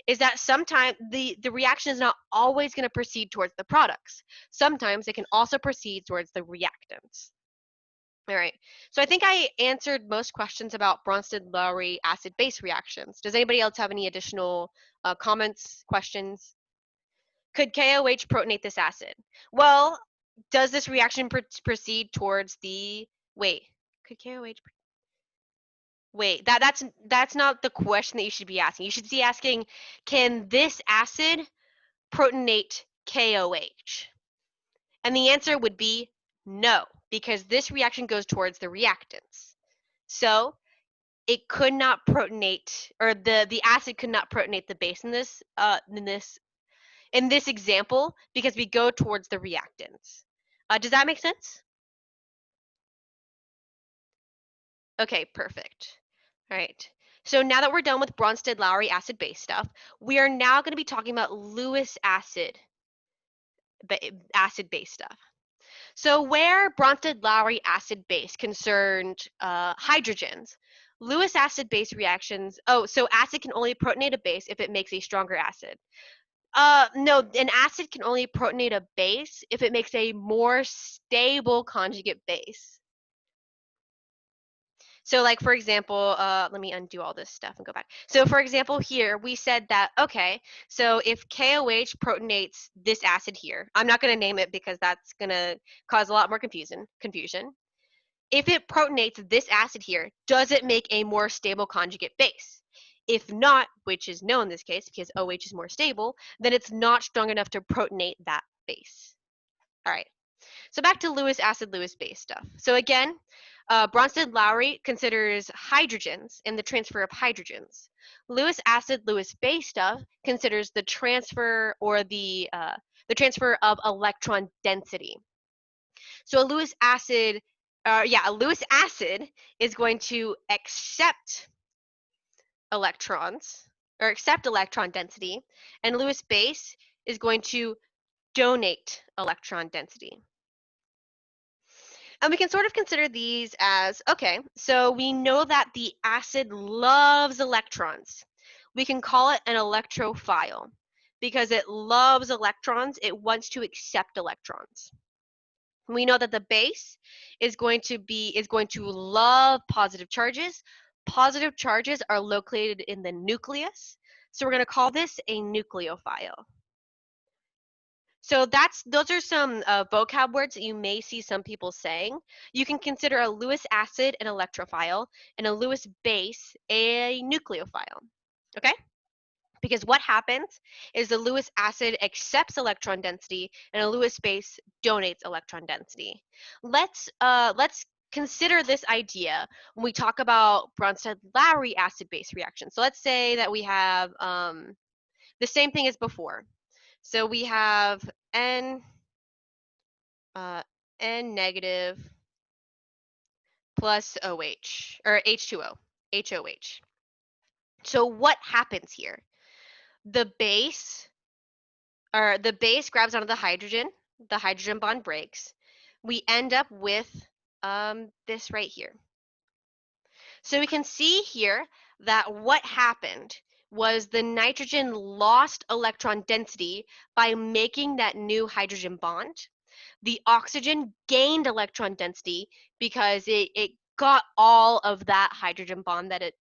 is that sometimes the reaction is not always going to proceed towards the products. Sometimes it can also proceed towards the reactants. All right, so I think I answered most questions about Bronsted-Lowry acid-base reactions. Does anybody else have any additional comments, questions? Could KOH protonate this acid? Well, does this reaction proceed towards the, wait, could KOH, wait, that's not the question that you should be asking. You should be asking, can this acid protonate KOH? And the answer would be no, because this reaction goes towards the reactants. So it could not protonate, or the acid could not protonate the base in this example, because we go towards the reactants. Does that make sense? Okay, perfect. All right. So now that we're done with Bronsted-Lowry acid-base stuff, we are now going to be talking about Lewis acid-base stuff. So where Bronsted-Lowry acid-base concerned hydrogens, Lewis acid-base reactions, so acid can only protonate a base if it makes a stronger acid. No, an acid can only protonate a base if it makes a more stable conjugate base. So like, for example, let me undo all this stuff and go back. So for example, here we said that, okay, so if KOH protonates this acid here, I'm not going to name it because that's going to cause a lot more confusion. If it protonates this acid here, does it make a more stable conjugate base? If not, which is no in this case because OH is more stable, then it's not strong enough to protonate that base. All right. So back to Lewis acid, Lewis base stuff. So again, Bronsted-Lowry considers hydrogens and the transfer of hydrogens. Lewis acid, Lewis base stuff considers the transfer or the transfer of electron density. So a Lewis acid is going to accept electrons or accept electron density, and Lewis base is going to donate electron density. And we can sort of consider these as, okay, so we know that the acid loves electrons. We can call it an electrophile because it loves electrons. It wants to accept electrons. We know that the base is going to love positive charges. Positive charges are located in the nucleus. So we're going to call this a nucleophile. So those are some vocab words that you may see some people saying. You can consider a Lewis acid an electrophile and a Lewis base a nucleophile. Okay? Because what happens is the Lewis acid accepts electron density and a Lewis base donates electron density. Let's consider this idea when we talk about Bronsted-Lowry acid-base reactions. So let's say that we have the same thing as before. So we have N negative plus OH, or H2O, HOH. So what happens here? The base grabs onto the hydrogen bond breaks. We end up with this right here. So we can see here that what happened was the nitrogen lost electron density by making that new hydrogen bond. The oxygen gained electron density because it got all of that hydrogen bond that it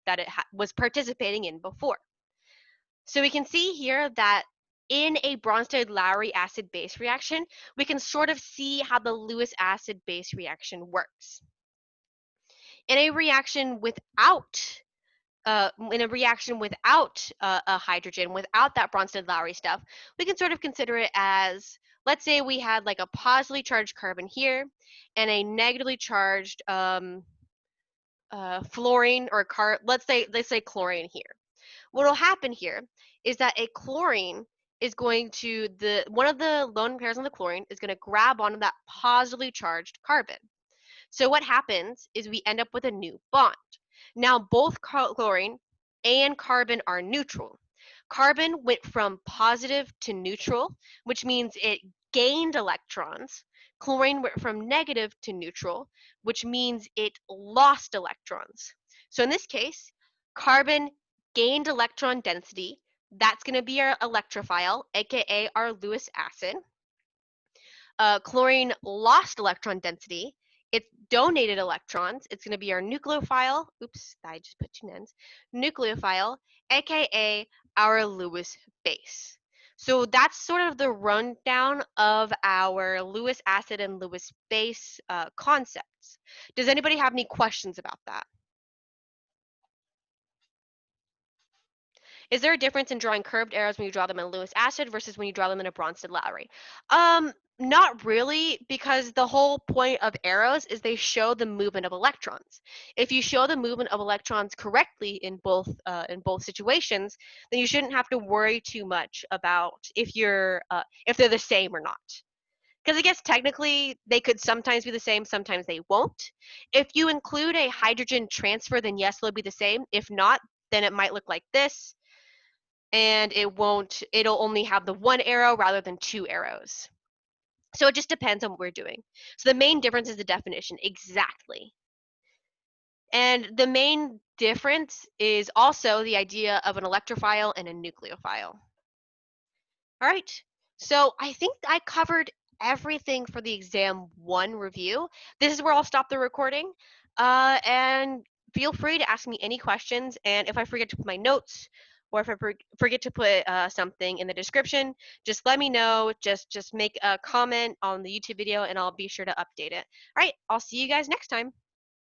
was participating in before. So we can see here that in a Bronsted-Lowry acid-base reaction, we can sort of see how the Lewis acid-base reaction works. In a reaction without a hydrogen, without that Bronsted-Lowry stuff, we can sort of consider it as, let's say we had like a positively charged carbon here and a negatively charged fluorine or let's say chlorine here. What will happen here is that a chlorine is going to one of the lone pairs on the chlorine is going to grab onto that positively charged carbon. So what happens is we end up with a new bond. Now both chlorine and carbon are neutral. Carbon went from positive to neutral, which means it gained electrons. Chlorine went from negative to neutral, which means it lost electrons. So in this case, carbon gained electron density. That's going to be our electrophile, aka our Lewis acid. Chlorine lost electron density. It donated electrons. It's going to be our nucleophile. Oops, I just put two n's. Nucleophile, aka our Lewis base. So that's sort of the rundown of our Lewis acid and Lewis base concepts. Does anybody have any questions about that? Is there a difference in drawing curved arrows when you draw them in Lewis acid versus when you draw them in a Bronsted-Lowry? Not really, because the whole point of arrows is they show the movement of electrons. If you show the movement of electrons correctly in both situations, then you shouldn't have to worry too much about if they're the same or not. Because I guess technically they could sometimes be the same, sometimes they won't. If you include a hydrogen transfer, then yes, they'll be the same. If not, then it might look like this, and it'll only have the one arrow rather than two arrows. So it just depends on what we're doing. So the main difference is the definition, exactly. And the main difference is also the idea of an electrophile and a nucleophile. All right, so I think I covered everything for the exam 1 review. This is where I'll stop the recording. And feel free to ask me any questions. And if I forget to put my notes, or if I forget to put something in the description, just let me know. Just make a comment on the YouTube video and I'll be sure to update it. All right, I'll see you guys next time.